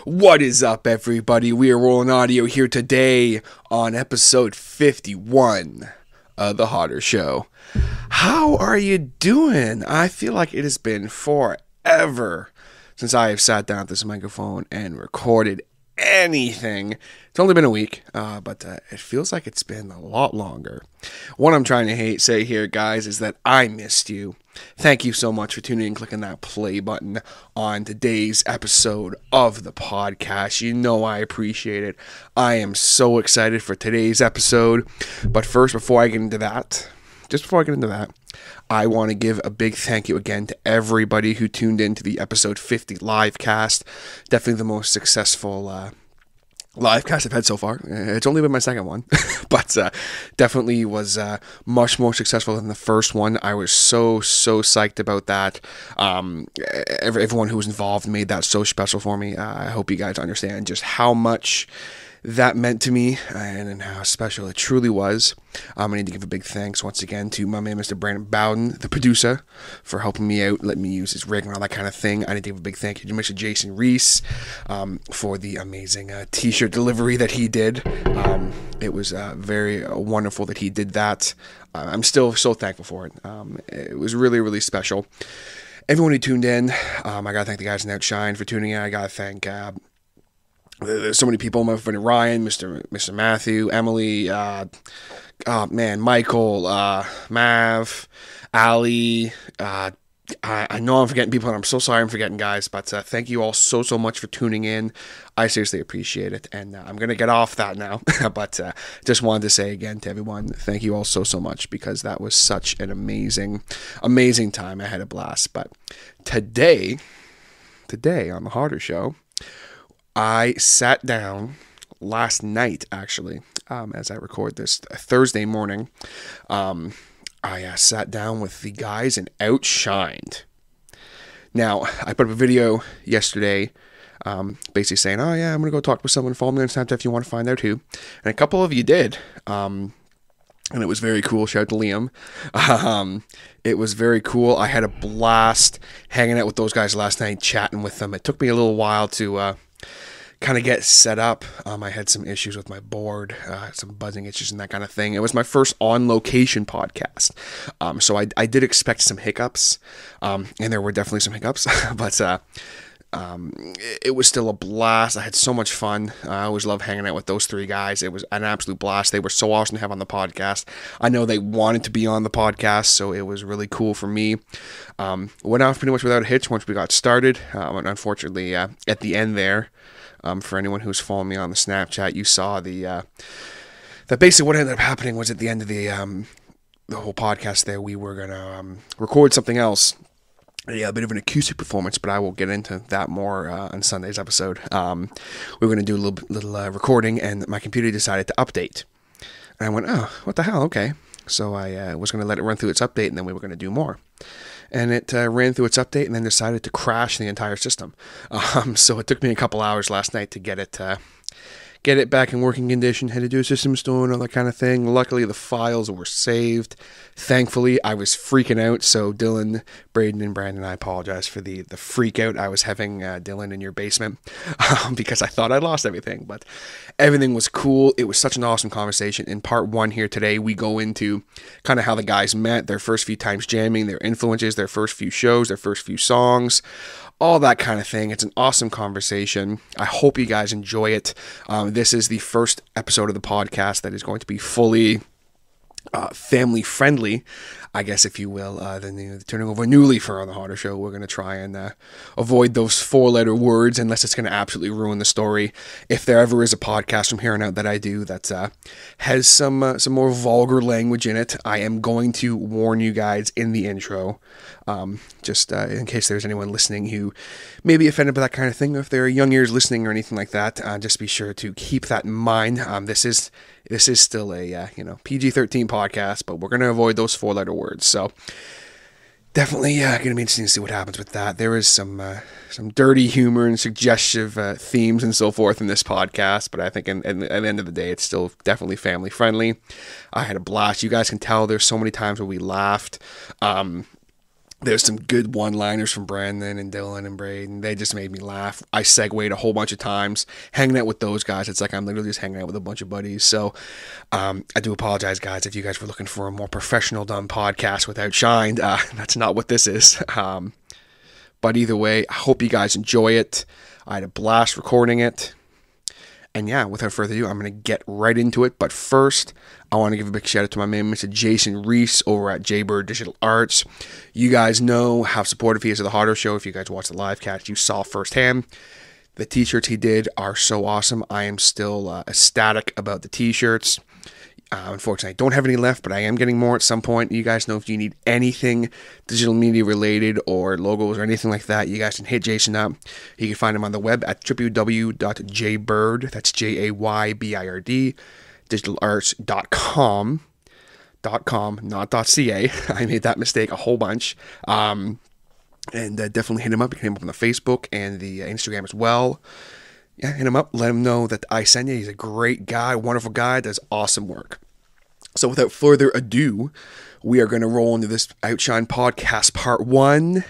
What is up, everybody? We are rolling audio here today on episode 51 of The Hotter Show. How are you doing? I feel like it has been forever since I have sat down at this microphone and recorded anything. It's only been a week, but it feels like it's been a lot longer. What I'm trying to say here, guys, is that I missed you. Thank you so much for tuning in and clicking that play button on today's episode of the podcast. You know I appreciate it. I am so excited for today's episode. But first, before I get into that, I want to give a big thank you again to everybody who tuned in to the episode 50 live cast. Definitely the most successful live cast I've had so far. It's only been my second one, but definitely was much more successful than the first one. I was so psyched about that. Everyone who was involved made that so special for me. I hope you guys understand just how much that meant to me and how special it truly was. I need to give a big thanks once again to my man, Mr. Braedon, the producer, for helping me out, letting me use his rig and all that kind of thing. I need to give a big thank you to Mr. Jason Reese for the amazing t-shirt delivery that he did. It was very wonderful that he did that. I'm still so thankful for it. It was really special. Everyone who tuned in, I gotta thank the guys in Outshined for tuning in. I gotta thank there's so many people, my friend Ryan, Mr. Matthew, Emily, Michael, Mav, Ali. I know I'm forgetting people, and I'm so sorry I'm forgetting guys, but thank you all so much for tuning in. I seriously appreciate it, and I'm going to get off that now, but just wanted to say again to everyone, thank you all so much, because that was such an amazing time. I had a blast. But today on The Harder Show, I sat down last night, actually, as I record this Thursday morning. I sat down with the guys in Outshined. Now, I put up a video yesterday basically saying, oh yeah, I'm going to go talk with someone. Follow me on Snapchat if you want to find out who. And a couple of you did. And it was very cool. Shout out to Liam. It was very cool. I had a blast hanging out with those guys last night, chatting with them. It took me a little while to kind of get set up. I had some issues with my board, some buzzing issues and that kind of thing. It was my first on-location podcast. So I did expect some hiccups, and there were definitely some hiccups, but it was still a blast. I had so much fun. I always love hanging out with those three guys. It was an absolute blast. They were so awesome to have on the podcast. I know they wanted to be on the podcast, so it was really cool for me. Went off pretty much without a hitch once we got started. Unfortunately, at the end there, for anyone who's following me on the Snapchat, you saw that basically what ended up happening was at the end of the whole podcast there, we were going to record something else. Yeah, a bit of an acoustic performance, but I will get into that more on Sunday's episode. We were going to do a little recording, and my computer decided to update. And I went, oh, what the hell? Okay. So I was going to let it run through its update, and then we were going to do more. And it ran through its update and then decided to crash the entire system. So it took me a couple hours last night to get it back in working condition. Had to do a system restore and all that kind of thing. Luckily, the files were saved. Thankfully, I was freaking out. So Dylan, Braedon, and Brandon, I apologize for the freak out I was having, Dylan, in your basement, because I thought I'd lost everything. But everything was cool. It was such an awesome conversation. In part one here today, we go into kind of how the guys met, their first few times jamming, their influences, their first few shows, their first few songs, all that kind of thing. It's an awesome conversation. I hope you guys enjoy it. This is the first episode of the podcast that is going to be fully family friendly, I guess, if you will. Turning over a new leaf on the Harder Show. We're going to try and avoid those 4-letter words unless it's going to absolutely ruin the story. If there ever is a podcast from here on out that I do that has some more vulgar language in it, I am going to warn you guys in the intro, just in case there's anyone listening who may be offended by that kind of thing, or if there are young ears listening or anything like that. Just be sure to keep that in mind. This is still a PG-13 podcast, but we're going to avoid those 4-letter words. So definitely going to be interesting to see what happens with that. There is some dirty humor and suggestive themes and so forth in this podcast, but I think at the end of the day, it's still definitely family friendly. I had a blast. You guys can tell there's so many times where we laughed. There's some good one-liners from Brandon and Dylan and Braedon. They just made me laugh. I segued a whole bunch of times. Hanging out with those guys, it's like I'm literally just hanging out with a bunch of buddies. So I do apologize, guys, if you guys were looking for a more professional done podcast with Outshined. That's not what this is. But either way, I hope you guys enjoy it. I had a blast recording it. And yeah, without further ado, I'm going to get right into it. But first, I want to give a big shout out to my man, Mr. Jason Reese over at Jaybird Digital Arts. You guys know how supportive he is of the Harder Show. If you guys watched the live cast, you saw firsthand. The t-shirts he did are so awesome. I am still ecstatic about the t-shirts. Unfortunately, I don't have any left, but I am getting more at some point. You guys know if you need anything digital media related or logos or anything like that, you guys can hit Jason up. You can find him on the web at www.jaybird, that's Jaybird, digitalarts.com, not .ca. I made that mistake a whole bunch. And definitely hit him up. You can hit him up on the Facebook and the Instagram as well. Yeah, hit him up. Let him know that I sent you. He's a great guy, wonderful guy, does awesome work. So without further ado, we are going to roll into this Outshine podcast part 1.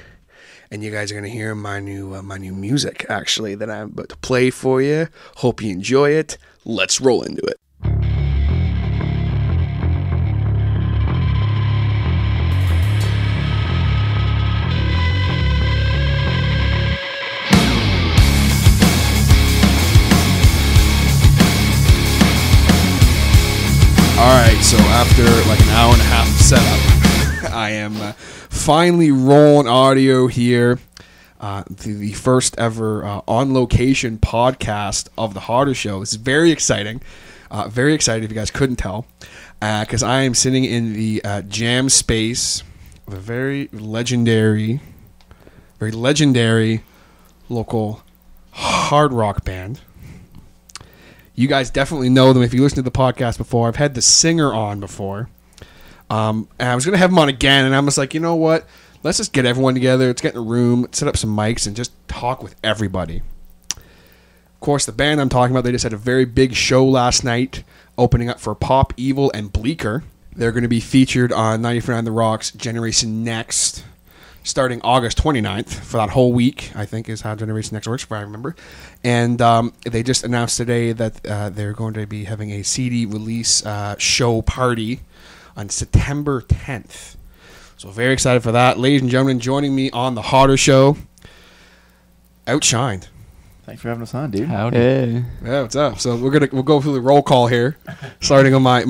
And you guys are going to hear my new music, actually, that I'm about to play for you. Hope you enjoy it. Let's roll into it. Alright, so after like an hour and a half of setup, I am finally rolling audio here. The first ever on-location podcast of the Harder Show. This is very exciting. Very excited if you guys couldn't tell. Because I am sitting in the jam space of a very legendary local hard rock band. You guys definitely know them if you listen to the podcast before. I've had the singer on before. And I was going to have him on again, and I was like, you know what? Let's just get everyone together. Let's get in a room, set up some mics, and just talk with everybody. Of course, the band I'm talking about, they just had a very big show last night, opening up for Pop Evil and Bleecker. They're going to be featured on 94.9 The Rock's Generation Next, starting August 29th for that whole week, I think is how Generation Next works, if I remember. And they just announced today that they're going to be having a CD release show party on September 10th. So very excited for that. Ladies and gentlemen, joining me on the Harder Show, Outshined. Thanks for having us on, dude. Howdy. Hey. Yeah, what's up? So we'll go through the roll call here, starting on my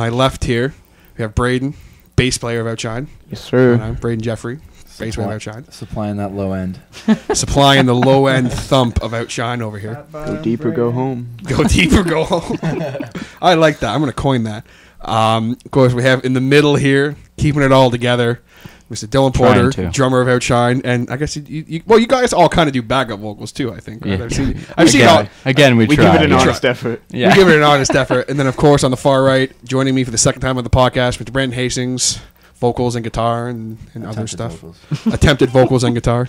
left here. We have Braedon, bass player of Outshined. Yes, sir. And I'm Braedon Jeffrey. Supplying that low end. Supplying the low end thump of Outshine over here. Go deep or go home. Go deep or go home. I like that. I'm going to coin that. Of course, we have in the middle here, keeping it all together, Mr. Dylan Porter, drummer of Outshine. And I guess you guys all kind of do backup vocals too, I think. Right? Yeah. I've seen all. Again, we try. Give it an honest effort. Yeah. We give it an honest effort. And then, of course, on the far right, joining me for the second time on the podcast, Mr. Brandon Hastings. Vocals and guitar and other stuff. Attempted vocals and guitar.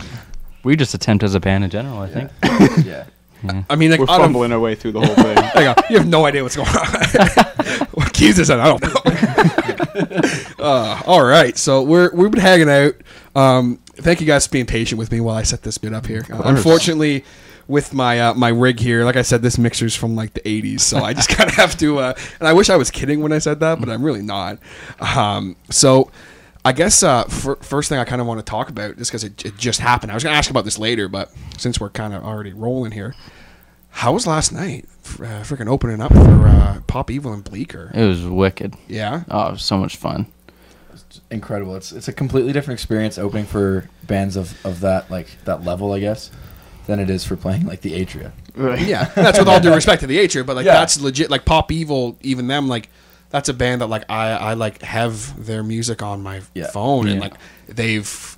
We just attempt as a band in general, I think. Yeah. I mean, like, we're fumbling our way through the whole thing. You have no idea what's going on. What keys is that? I don't know. All right, so we've been hanging out. Thank you guys for being patient with me while I set this bit up here. Unfortunately, with my rig here, like I said, this mixer's from like the 80s, so I just kind of have to, and I wish I was kidding when I said that, but I'm really not. So I guess first thing I kind of want to talk about, just because it just happened, I was going to ask about this later, but since we're kind of already rolling here, how was last night? Freaking opening up for Pop Evil and Bleecker. It was wicked. Yeah? Oh, it was so much fun. It's incredible. It's a completely different experience opening for bands of that level, I guess, than it is for playing like the Atria. Right. Yeah, that's with all due respect to the Atria, but that's legit. Like Pop Evil, even them, like that's a band that like I like have their music on my phone, and like they've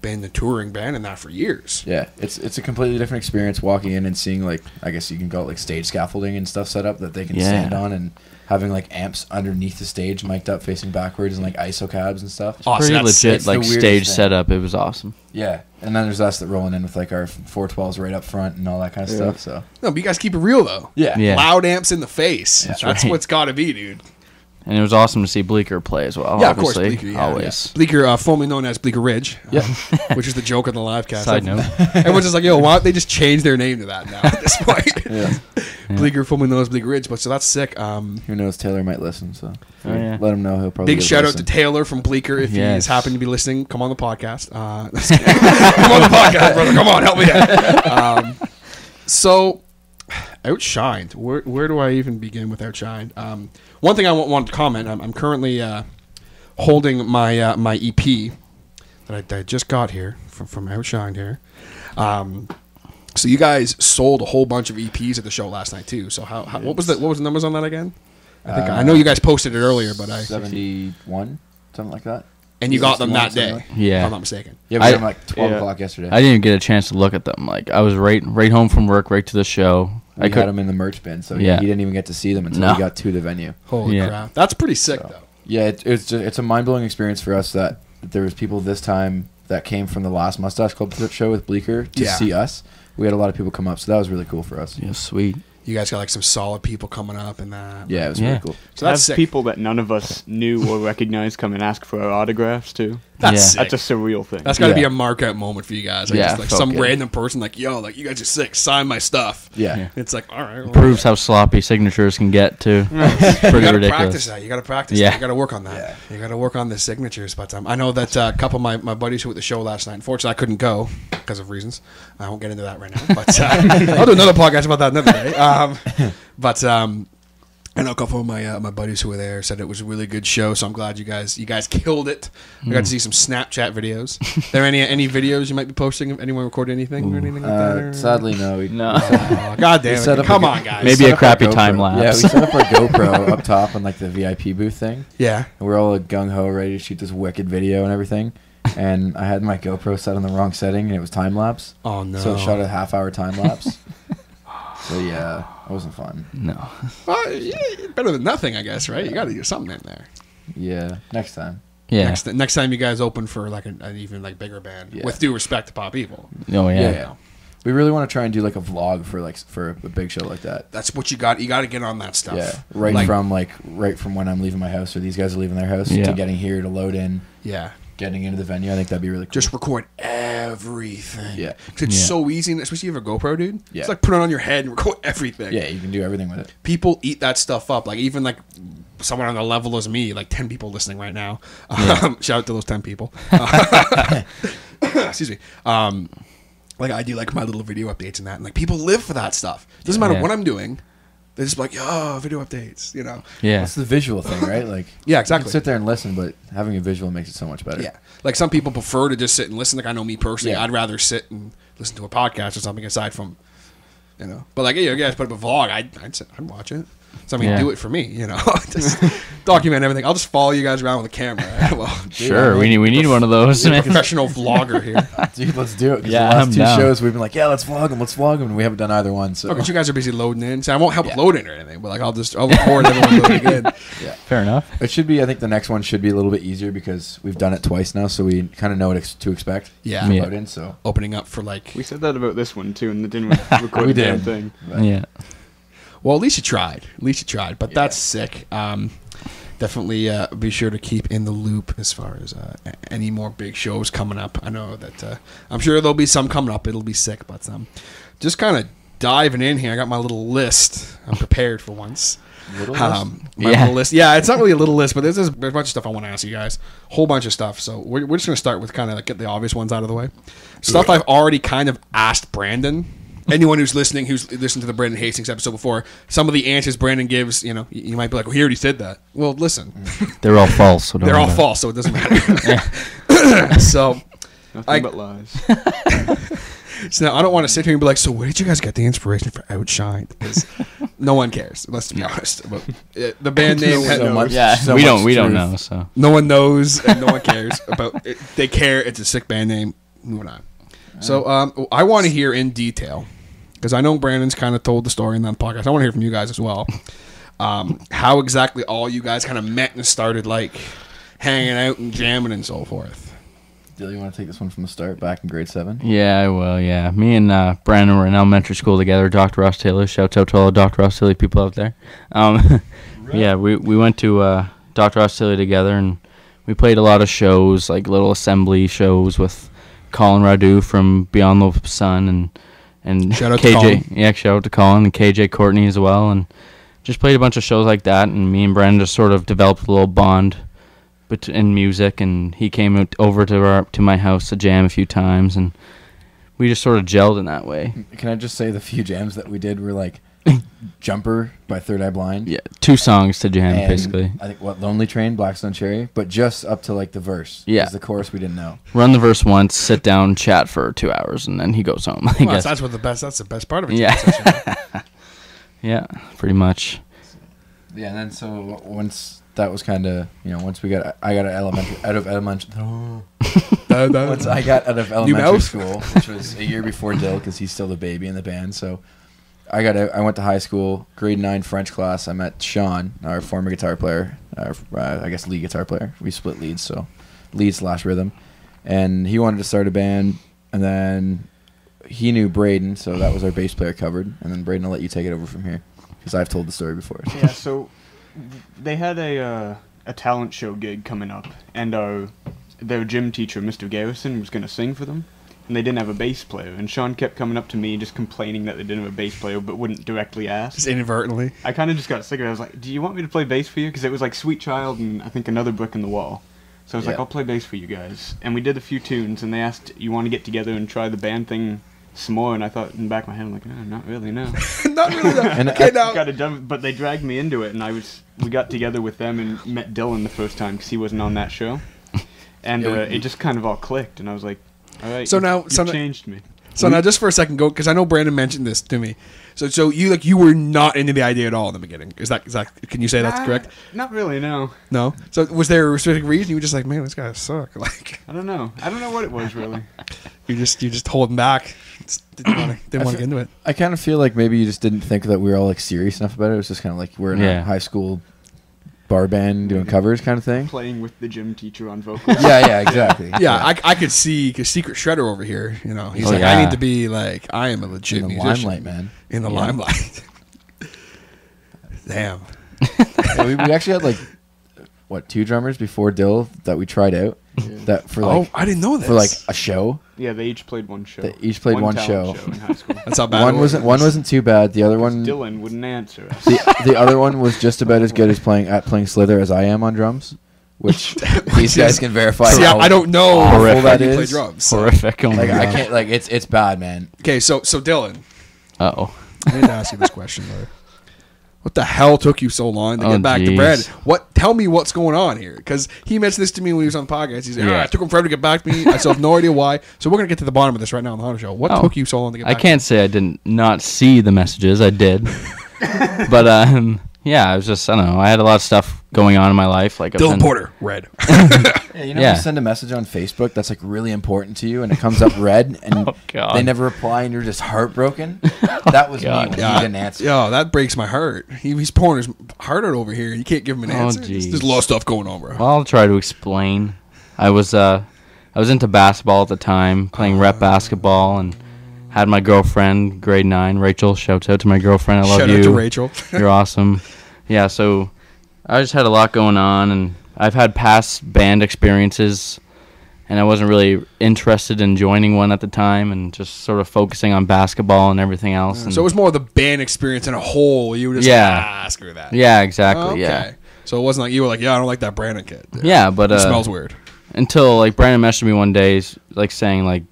been the touring band in that for years. Yeah, it's a completely different experience walking in and seeing like, I guess you can call it like stage scaffolding and stuff set up that they can stand on, and having like amps underneath the stage mic'd up facing backwards and like ISO cabs and stuff. It's pretty legit, like stage setup. It was awesome. Yeah, and then there's us that rolling in with like our 412s right up front and all that kind of stuff. So no, but you guys keep it real though. Yeah. Loud amps in the face. That's what's got to be, dude. And it was awesome to see Bleecker play as well. Yeah, obviously. of course, Bleecker. Always. Yeah. Bleecker, formerly known as Bleecker Ridge, which is the joke on the live cast. Side note. Everyone's just like, yo, why don't they just change their name to that now at this point? Bleecker, formerly known as Bleecker Ridge, but so that's sick. Who knows? Taylor might listen, so yeah. let him know. He'll probably big shout out to Taylor from Bleecker if he is happened to be listening. Come on the podcast. Come on the podcast, brother. Come on, help me out. So, Outshined. Where do I even begin with Outshined? One thing I want to comment. I'm currently holding my my EP that I just got here from Outshined here. So you guys sold a whole bunch of EPs at the show last night too. So how what was the numbers on that again? I know you guys posted it earlier, but 71, something like that. And you got them that day. Like yeah, if I'm not mistaken. Yeah, we got them like 12 o'clock yesterday. I didn't even get a chance to look at them. Like I was right home from work, right to the show. I had them in the merch bin, so he didn't even get to see them until he got to the venue. Holy crap, that's pretty sick though. Yeah, it's a mind blowing experience for us that there was people this time that came from the last Mustache Club show with Bleecker to see us. We had a lot of people come up, so that was really cool for us. Yeah, sweet. You guys got like some solid people coming up and that. Yeah, it was really cool. So that's people that none of us knew or recognized come and ask for our autographs too. That's a surreal thing. That's got to be a mark out moment for you guys. Like, just like some random person like, yo, like you guys are sick. Sign my stuff. Yeah. It's like, all right. Well, proves how sloppy signatures can get too. It's pretty you gotta ridiculous. practice that. You got to practice. Yeah. That. You got to work on that. Yeah. You got to work on the signatures. But I know that a couple of my buddies who were at the show last night. Unfortunately, I couldn't go because of reasons. I won't get into that right now. But I'll do another podcast about that another day. But I know a couple of my buddies who were there said it was a really good show, so I'm glad you guys killed it. I got to see some Snapchat videos. There any videos you might be posting? Anyone recorded anything or anything like that? Or? Sadly, no. God damn it! Come on, guys. Maybe a crappy time lapse. Yeah, we set up our GoPro up top on like the VIP booth thing. Yeah, and we're all gung ho, ready to shoot this wicked video and everything. And I had my GoPro set on the wrong setting, and it was time lapse. Oh no! So it shot a half-hour time lapse. So yeah, it wasn't fun. No. Well, yeah, better than nothing, I guess, right? You got to do something in there. Yeah, next time. Yeah. Next time you guys open for like an even like bigger band, with due respect to Pop Evil. Oh yeah. We really want to try and do like a vlog for a big show like that. That's what you got. You got to get on that stuff. Yeah, right from when I'm leaving my house or these guys are leaving their house to getting here to load in. Yeah. Getting into the venue, I think that'd be really cool. Just record everything. Yeah. Because it's so easy, especially if you have a GoPro, dude. Yeah. It's like put it on your head and record everything. Yeah, you can do everything with it. People eat that stuff up. Like even like someone on the level as me, like 10 people listening right now. Shout out to those 10 people. Excuse me. Like I do like my little video updates and that. And like people live for that stuff. Doesn't matter what I'm doing. They're just like, oh, video updates, you know? Yeah. It's the visual thing, right? Like, yeah, exactly. You can sit there and listen, but having a visual makes it so much better. Yeah. Like some people prefer to just sit and listen. Like I know me personally, I'd rather sit and listen to a podcast or something aside from, you know. But like, you guys put up a vlog, I'd watch it. Somebody do it for me, you know. Just document everything. I'll just follow you guys around with a camera. Well, sure, we need one of those. Professional vlogger here. Dude, let's do it. Yeah, the last two shows we've been like, let's vlog them, and we haven't done either one. So because you guys are busy loading in, so I won't help loading or anything. But like, I'll record everyone loading in. Yeah, fair enough. It should be. I think the next one should be a little bit easier because we've done it twice now, so we kind of know what to expect. Yeah, load in. So opening up for like we said that about this one too, and they didn't record the damn thing. But. Yeah. Well, at least you tried. But that's sick. Definitely be sure to keep in the loop as far as any more big shows coming up. I know that I'm sure there'll be some coming up. It'll be sick. But just kind of diving in here. I got my little list. I'm prepared for once. Little list. Yeah, it's not really a little list, but there's a bunch of stuff I want to ask you guys. Whole bunch of stuff. So we're just going to start with kind of like get the obvious ones out of the way. Stuff I've already kind of asked Braedon. Anyone who's listening, who's listened to the Braedon Hastings episode before, some of the answers Braedon gives, you know, you might be like, well, he already said that. Well, listen. They're all false. So they're all false, so it doesn't matter. So, nothing but lies. So now I don't want to sit here and be like, so where did you guys get the inspiration for Outshined? Because no one cares, let's be honest. But the band name, we don't know. So no one knows and no one cares about it. They care. It's a sick band name. Moving on. So I want to hear in detail, because I know Brandon's kind of told the story in that podcast. I want to hear from you guys as well. How exactly all you guys kind of met and started like hanging out and jamming and so forth. Dill, you want to take this one from the start, back in grade 7? Yeah, I will, yeah. Me and Brandon were in elementary school together. Dr. Ross Taylor. Shouts out to all the Dr. Ross Taylor people out there. Yeah, we went to Dr. Australia together, and we played a lot of shows, like little assembly shows with Colin Radu from Beyond the Sun, and Shout out to KJ. Colin. Yeah, shout out to Colin and KJ Courtney as well, and just played a bunch of shows like that. And me and Braedon just sort of developed a little bond in music, and he came over to my house to jam a few times, and we just sort of gelled in that way. Can I just say the few jams that we did were like Jumper by Third Eye Blind. Yeah, 2 songs to jam, And basically. I think Lonely Train, Blackstone Cherry, but just up to like the verse. Yeah. 'Cause the chorus we didn't know. Run the verse once, sit down, chat for 2 hours, and then he goes home. I Well, guess. that's the best part of it. Yeah. Yeah, pretty much. Yeah, and then so once that was kind of, once I got out of elementary once I got out of elementary school, which was a year before Dill because he's still the baby in the band. So I went to high school, grade 9 French class. I met Sean, our former guitar player, I guess lead guitar player. We split leads, so lead/rhythm. And he wanted to start a band, and then he knew Braedon, so that was our bass player covered. And then Braedon, I'll let you take it over from here because I've told the story before. Yeah, so they had a talent show gig coming up, and their gym teacher, Mr. Garrison, was going to sing for them, and they didn't have a bass player. And Sean kept coming up to me just complaining that they didn't have a bass player, but wouldn't directly ask. Just inadvertently. I kind of just got sick of it. I was like, do you want me to play bass for you? Because it was like Sweet Child and I think Another Brick in the Wall. So I was like, I'll play bass for you guys. And we did a few tunes, and they asked, you want to get together and try the band thing some more? And I thought in the back of my head, I'm like, no, not really, no. Not really. No. And Okay, now. Got it done, but they dragged me into it, and we got together with them and met Dylan the first time because he wasn't on that show. And it just kind of all clicked, and I was like, all right, So now- you've so now- changed me. So now, just for a second, go because I know Brandon mentioned this to me. So you were not into the idea at all in the beginning. Is that can you say that's correct? Not really, no. No. So was there a specific reason you were just like, man, this guy suck? Like I don't know what it was really. you just holding back. Just didn't want to get into it. I kind of feel like maybe you just didn't think that we were all like serious enough about it. It was just kind of like we're in a high school bar band doing covers kind of thing. Playing with the gym teacher on vocals. Yeah, exactly. Yeah, I could see because Secret Shredder over here. He's like, I need to be like, I am a legit In the musician. limelight, man. In the limelight. Damn. Yeah, we actually had 2 drummers before Dill that we tried out. That for I didn't know this. for like a show. Yeah, they each played one show. They each played one talent show. in high school. That's how bad One it was. wasn't too bad. The other one Dylan wouldn't answer us. the other one was just about as good as playing Slither as I am on drums, which these guys can verify. See, how I don't know awful how that you play is. drums. So. Horrific. Oh my Like I God. can't it's bad, man. Okay, so Dylan, Uh-oh. I need to ask you this question, brother. What the hell took you so long to get back to jeez. Brad? Tell me what's going on here, because he mentioned this to me when he was on the podcast. He's like, it took him forever to get back to me. I still have no idea why. So we're gonna get to the bottom of this right now on the Hunter Show. What took you so long to get I back? can't say I didn't not see the messages. I did. But I was just, I don't know. I had a lot of stuff going on in my life. Like Dylan Porter, red. Yeah, you Yeah. you send a message on Facebook that's like really important to you, and it comes up red, and Oh, God. they never reply, and you're just heartbroken. That was me God. when he didn't answer. Yo, that breaks my heart. He's pouring his heart out over here. You can't give him an Oh, answer. geez. There's a lot of stuff going on, bro. Well, I'll try to explain. I was into basketball at the time, playing rep basketball, and had my girlfriend, grade 9, Rachel. Shouts out to my girlfriend. I love Shout you. out to Rachel. You're awesome. Yeah, so I just had a lot going on, and I've had past band experiences, and I wasn't really interested in joining one at the time, and just sort of focusing on basketball and everything else. And So it was more of the band experience in a whole. You were just screw that. yeah, exactly. Okay. Yeah, So it wasn't like you were like, I don't like that Brandon kid. yeah, but It smells weird. until like Brandon messaged me one day, like saying like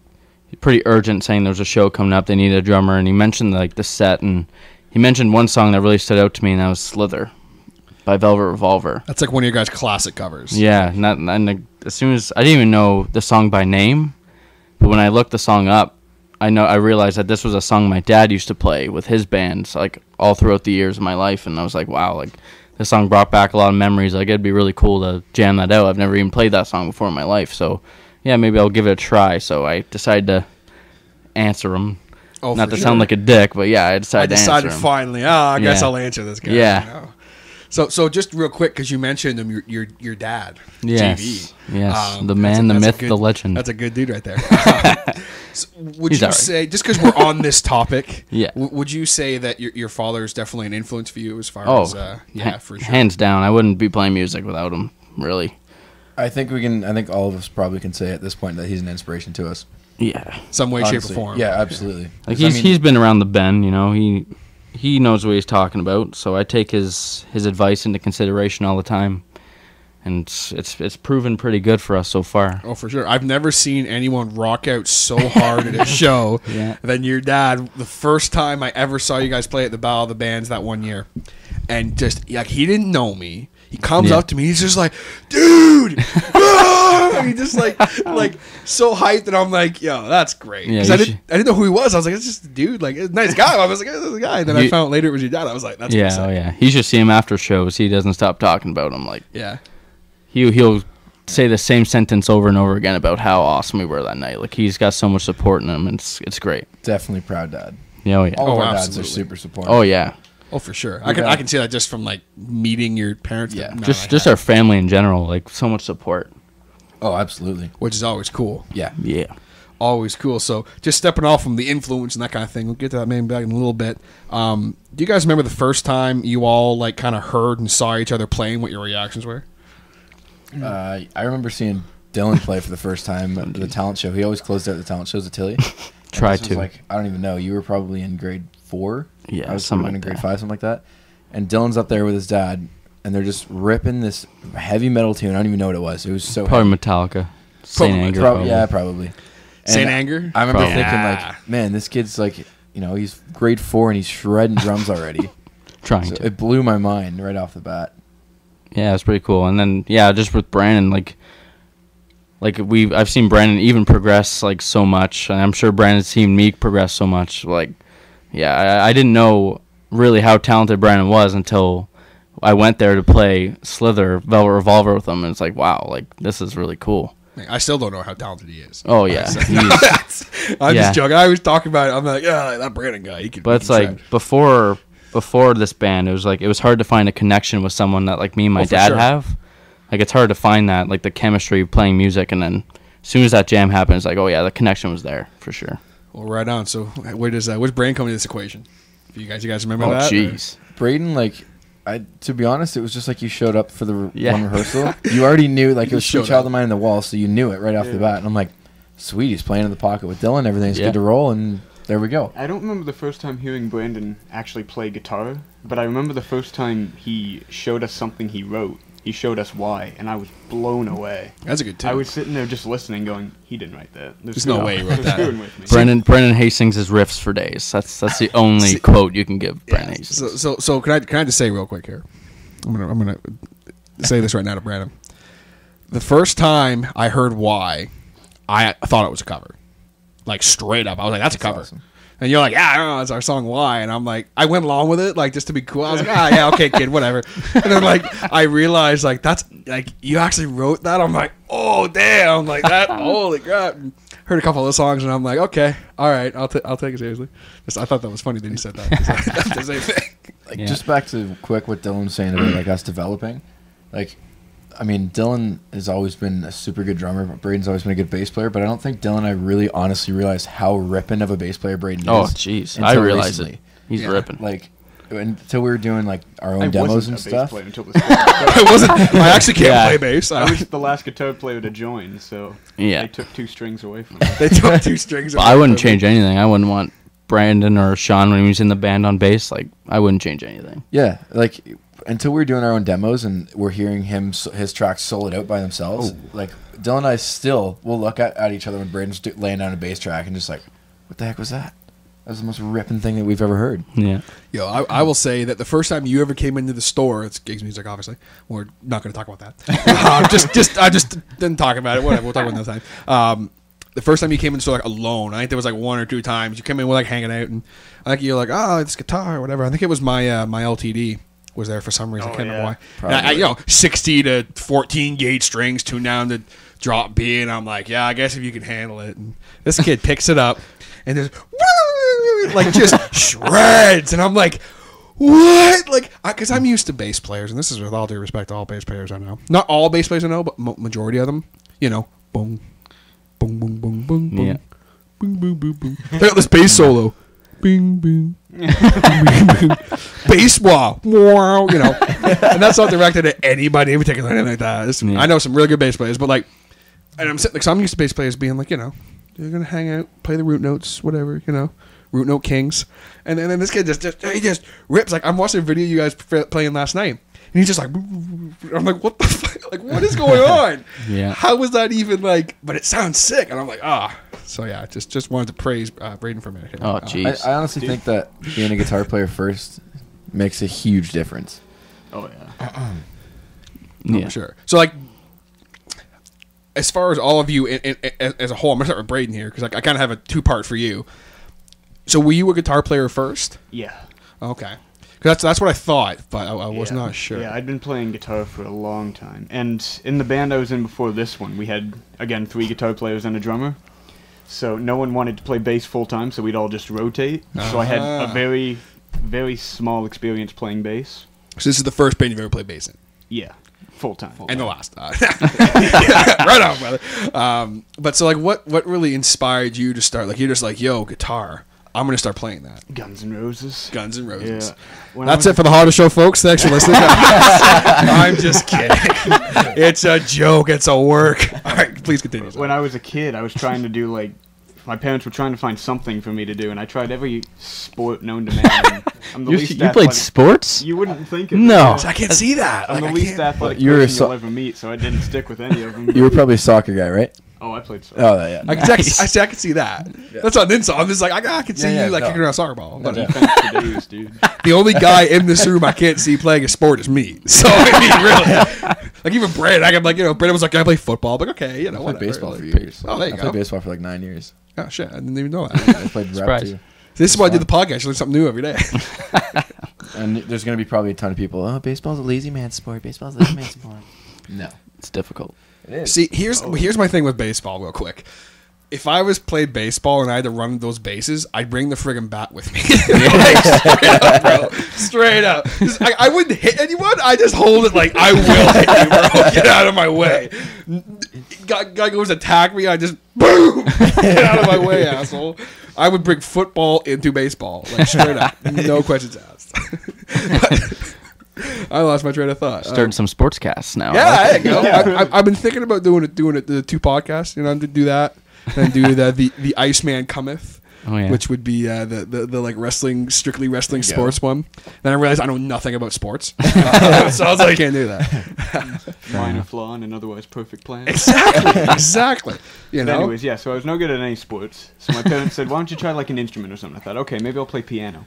pretty urgent, saying there was a show coming up, they needed a drummer, and he mentioned like the set, and he mentioned one song that really stood out to me, and that was Slither by Velvet Revolver. That's like one of your guys' classic covers. Yeah, as soon as I didn't even know the song by name, but when I looked the song up, I realized that this was a song my dad used to play with his bands like all throughout the years of my life, and I was like, wow, like this song brought back a lot of memories. Like it'd be really cool to jam that out. I've never even played that song before in my life, so yeah, maybe I'll give it a try. So I decided to answer him. Oh, Not for to sound like a dick, but yeah, I decided to answer him. finally. I guess Yeah. I'll answer this guy. Yeah. You know. So just real quick, because you mentioned him, your dad, Yes, JV. yes, the that's man, the that's a myth, good- the legend. That's a good dude right there. So would He's you all right. say, just because we're on this topic, Yeah. would you say that your father is definitely an influence for you as far Oh, as for sure. hands down. I wouldn't be playing music without him. Really. I think we can. I think all of us probably can say at this point that he's an inspiration to us. Yeah. Some way, shape, Honestly. or form. Yeah, absolutely. Like 'Cause, I mean, he's been around the bend, you know. He knows what he's talking about. So I take his advice into consideration all the time, and it's proven pretty good for us so far. Oh, for sure. I've never seen anyone rock out so hard at a show Yeah. than your dad. The first time I ever saw you guys play at the Battle of the Bands that one year, and just like he didn't know me. He comes Yeah. up to me. He's just like, dude, ah! He just like so hyped, and I'm like, yo, that's great. Yeah, 'Cause you I didn't know who he was. I was like, it's just a dude, like a nice guy. I was like, this is a guy. And then I found out later it was your dad. I was like, that's Yeah, what's up. oh yeah. You should see him after shows. He doesn't stop talking about him. Like Yeah. he'll say the same sentence over and over again about how awesome we were that night. Like he's got so much support in him. And it's great. definitely proud dad. Yeah, oh yeah. All of Oh, our dads absolutely. are super supportive. Oh yeah. Oh, for sure. We got- I can see that just from like meeting your parents. Yeah. that- Just our family in general. Like so much support. Oh, absolutely. which is always cool. Yeah. Yeah. Always cool. So just stepping off from the influence and that kind of thing. We'll get to that maybe back in a little bit. Do you guys remember the first time you all like kind of heard and saw each other playing? What your reactions were? I remember seeing Dylan play for the first time at the talent show. He always closed out the talent shows at Tilly. Try This was to. like, I don't even know. You were probably in grade 4. Yeah, I was something in like grade that. 5, something like that. And Dylan's up there with his dad, and they're just ripping this heavy metal tune. I don't even know what it was. It was so Probably heavy. Metallica. Saint Anger. Yeah, probably. And Saint Anger? I remember Probably. thinking, Yeah. like, man, this kid's like, he's grade 4 and he's shredding drums already. Trying So to. it blew my mind right off the bat. Yeah, it's pretty cool. And then just with Brandon, I've seen Brandon even progress like so much, and I'm sure Brandon's seen me progress so much. Like, yeah, I didn't know really how talented Brandon was until I went there to play Slither Velvet Revolver with him, and it's like, wow, like this is really cool. I still don't know how talented he is. Oh yeah, I'm Yeah. just joking. I always talk about it. I'm like, yeah, that Braedon guy. He could. but it's like before this band, it was hard to find a connection with someone that like me and my For dad sure. have. Like it's hard to find that, like the chemistry of playing music, and then as soon as that jam happened, it's like, oh yeah, the connection was there for sure. Well, right on. So where does where's Braedon come into this equation? You guys remember Oh that? jeez. Braedon, like, to be honest, it was just like you showed up for the Yeah. one rehearsal. You already knew, like, it was showed Sweet Child up. of Mine in the Wall, so you knew it right off the bat. And I'm like, sweet, he's playing in the pocket with Dylan. Everything's Yeah. good to roll, and there we go. I don't remember the first time hearing Brandon actually play guitar, but I remember the first time he showed us something he wrote. He showed us why, and I was blown away. That's a good tune. I was sitting there just listening, going, "He didn't write that. There's no way he wrote They're that." screwing with me." Brendan Hastings is riffs for days. That's the only quote you can give Brendan Hastings. So can I just say real quick here? I'm gonna say this right now to Brandon. The first time I heard Why, I thought it was a cover, like straight up. I was like, "That's a cover." awesome. And you're like, "Yeah, I don't know, it's our song Why," and I'm like, I went along with it, like just to be cool. I was like, "Ah, yeah, okay, kid, whatever." And then like I realized like that's like you actually wrote that. I'm like, "Oh damn!" Like that. Holy crap! Heard a couple of the songs, and I'm like, "Okay, all right, I'll take it seriously." I thought that was funny that he said that. That's the same thing. Like, Yeah. just back to quick what Dylan was saying about, like, us developing. Like, I mean, Dylan has always been a super good drummer. Braden's always been a good bass player, but I don't think Dylan and I really honestly realized how ripping of a bass player Braden Oh is. jeez, I until realized recently. it. He's Yeah. ripping. Like, until we were doing, like, our I own demos wasn't and a bass stuff. player until this. I wasn't. I actually can't Yeah. play bass. I was the last guitar player to join, so Yeah. they took 2 strings away from me. They took 2 strings. But I wouldn't change anything. I wouldn't want Brandon or Sean when he was in the band on bass. Like I wouldn't change anything. Yeah, like, until we were doing our own demos and we're hearing his tracks soloed out by themselves, like, Dylan and I still will look at each other when Braden's laying down a bass track and just like, what the heck was that? That was the most ripping thing that we've ever heard. Yeah. Yo, I will say that the first time you ever came into the store, it's gigs music, obviously. We're not going to talk about that. I just didn't talk about it. Whatever, we'll talk about it another time. The first time you came in the store like alone, I think there was like 1 or 2 times you came in, we're like hanging out, and I think you're like, oh, this guitar or whatever. I think it was my my LTD was there for some reason. I Oh, can't remember yeah. why. And I, 60 to 14 gauge strings, tuned down to drop B, and I'm like, yeah, I guess if you can handle it. And this kid picks it up, and there's like just shreds, and I'm like, what? Like, because I'm used to bass players, and this is with all due respect to all bass players I know. Not all bass players I know, but majority of them. Majority of them, boom, boom, boom, boom, boom, Yeah. Boom, boom, boom, boom. They got this bass solo. Bing, bing. Bass wah, wow, you know. And that's not directed at anybody in particular, anything like that. I know some really good bass players, but like, and I'm sitting, like, so I'm used to bass players being like, you know, they're gonna hang out, play the root notes, whatever, you know, root note kings. And then this kid just rips. Like, I'm watching a video you guys playing last night, and he's just like, I'm like, what the fuck? Like, what is going on? Yeah. How was that even like? But it sounds sick, and I'm like, So yeah, just wanted to praise Braedon for a minute. Oh, jeez. I honestly think that being a guitar player first makes a huge difference. Oh yeah. Yeah. For sure. So like, as far as all of you as a whole, I'm gonna start with Braedon here because I kind of have a two-part for you. So were you a guitar player first? Yeah. Okay. Because that's what I thought, but I was not sure. Yeah, I'd been playing guitar for a long time. And in the band I was in before this one, we had, again, 3 guitar players and a drummer. So no one wanted to play bass full-time, so we'd all just rotate. So I had a very, very small experience playing bass. So this is the first band you've ever played bass in? Yeah, full-time. And the last. Right on, brother. But so, like, what really inspired you to start? Like, you're just like, yo, guitar. I'm going to start playing that. Guns N' Roses. Guns N' Roses. Yeah. That's it for the Harder Show, folks. Thanks for listening. I'm just kidding. It's a joke. It's a work. All right, please continue. When I was a kid, I was trying to do, like, my parents were trying to find something for me to do, and I tried every sport known to man. And I'm the least You played athletic. sports? You wouldn't think of No. it. I can't see that. I'm Like, the I least can't- athletic You were person so- you'll ever meet, so I didn't stick with any of them. You were probably a soccer guy, right? Oh, I played soccer. Oh, yeah. I can see that. That's not an insult. I'm just like, I can see Yeah, you like no. kicking around a soccer ball. But, Defense for days, dude. the only guy in this room I can't see playing a sport is me. So, I mean, really. Like, even Brad, I'm like, you know, Brandon was like, I play football. I'm like, okay, you know, I played whatever. baseball for Like, years. Oh, there you I go. played baseball for like 9 years. Oh, shit. I didn't even know that. I played rap Surprise. too. This is why I do the podcast. You learn something new every day. And there's going to be probably a ton of people, oh, baseball's a lazy man sport. Baseball's a lazy man sport. No. It's difficult. It is. See, here's my thing with baseball, real quick. If I was played baseball and I had to run those bases, I'd bring the friggin' bat with me. Like, straight up, bro. Straight up. Just, I wouldn't hit anyone. I just hold it like, I will hit you, bro. Get out of my way. Guy goes to attack me, I just, boom! Get out of my way, asshole. I would bring football into baseball. Like, straight up. No questions asked. I lost my train of thought. Starting some sportscasts now. Yeah, there you go. I've been thinking about doing it, the 2 podcasts, you know, to do that. Then do the Iceman Cometh, Oh, yeah. which would be the like wrestling, strictly wrestling sports one. Then I realized I know nothing about sports, so I was like, I can't do that. Minor flaw in an otherwise perfect plan. Exactly. You But know. anyways, yeah, so I was no good at any sports. So my parents said, why don't you try like an instrument or something? I thought, okay, maybe I'll play piano.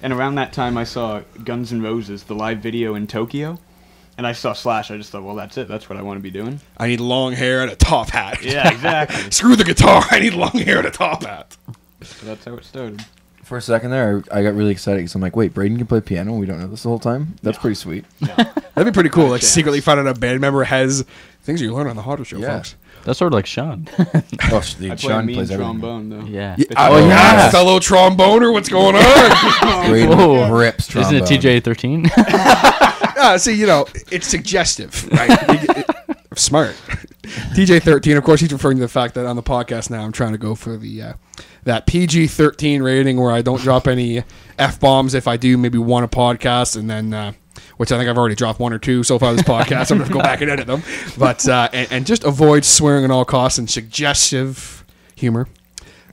And around that time, I saw Guns N' Roses, the live video in Tokyo. And I saw Slash. I just thought, well, that's it. That's what I want to be doing. I need long hair and a top hat. Yeah, exactly. Screw the guitar. I need long hair and a top hat. So that's how it started. For a second there, I got really excited because I'm like, wait, Braedon can play piano and we don't know this the whole time? That's pretty sweet. That'd be pretty cool. Like chance. secretly finding a band member has things you learn on the Harder Show, Yeah. folks. That's sort of like Sean. Oh, I play Sean mean plays everything. trombone, though. Yeah. Oh, yeah. fellow tromboner, what's going on? Braedon Whoa. rips trombone. Isn't it TJ13? See, you know, it's suggestive, right? Smart. TJ13, of course, he's referring to the fact that on the podcast now I'm trying to go for the that PG-13 rating where I don't drop any F-bombs. If I do, maybe one a podcast, and then, which I think I've already dropped 1 or 2 so far this podcast. I'm going to go back and edit them. But, and just avoid swearing at all costs and suggestive humor.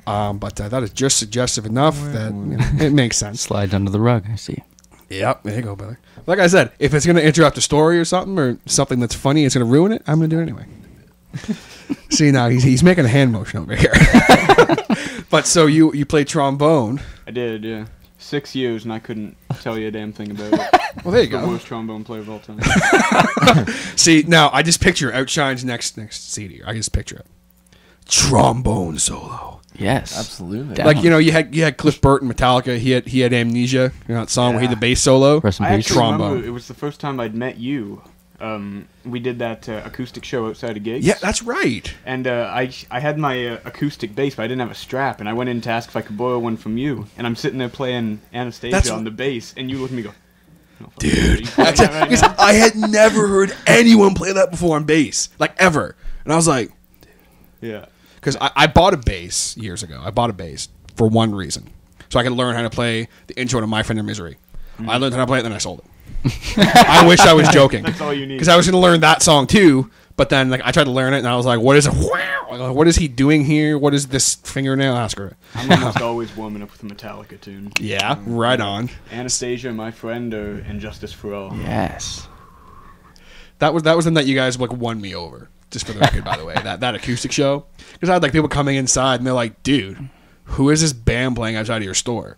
But that is just suggestive enough that you know, it makes sense. Slides under the rug, I see. Yep, there you go, brother. Like I said, if it's going to interrupt a story or something that's funny, it's going to ruin it, I'm going to do it anyway. See, now he's making a hand motion over here. But so you played trombone. I did, yeah. 6 years, and I couldn't tell you a damn thing about it. Well, there you The go. worst trombone player of all time. See, now I just picture Outshine's next CD. I just picture it. Trombone solo. Yes. Absolutely. Down. Like, you know, you had Cliff Burton, Metallica. He had Amnesia. You know that song where he had the bass solo. Rest in I peace. actually remember Trombone. it was the first time I'd met you. We did that acoustic show outside of gigs. Yeah, that's right. And I had my acoustic bass, but I didn't have a strap, and I went in to ask if I could borrow one from you. And I'm sitting there playing Anastasia That's- on the bass, and you look at me and go, "No, fuck Dude, you playing that right because now?" I had never heard anyone play that before on bass, like ever. And I was like, Yeah. because I bought a bass years ago. I bought a bass for one reason, so I could learn how to play the intro to My Friend in Misery. I learned how to play it, then I sold it. I wish I was joking. That's all you need. Because I was going to learn that song too, but then like I tried to learn it, and I was like, "What is it? Wow! What is he doing here? What is this fingernail?" Oscar. I'm almost always warming up with a Metallica tune. Yeah, right on. Anastasia, My Friend, or And Justice for All. Yes. That was the night you guys like won me over. Just for the record, by the way, that acoustic show, because I had like people coming inside and they're like, "Dude, who is this band playing outside of your store?"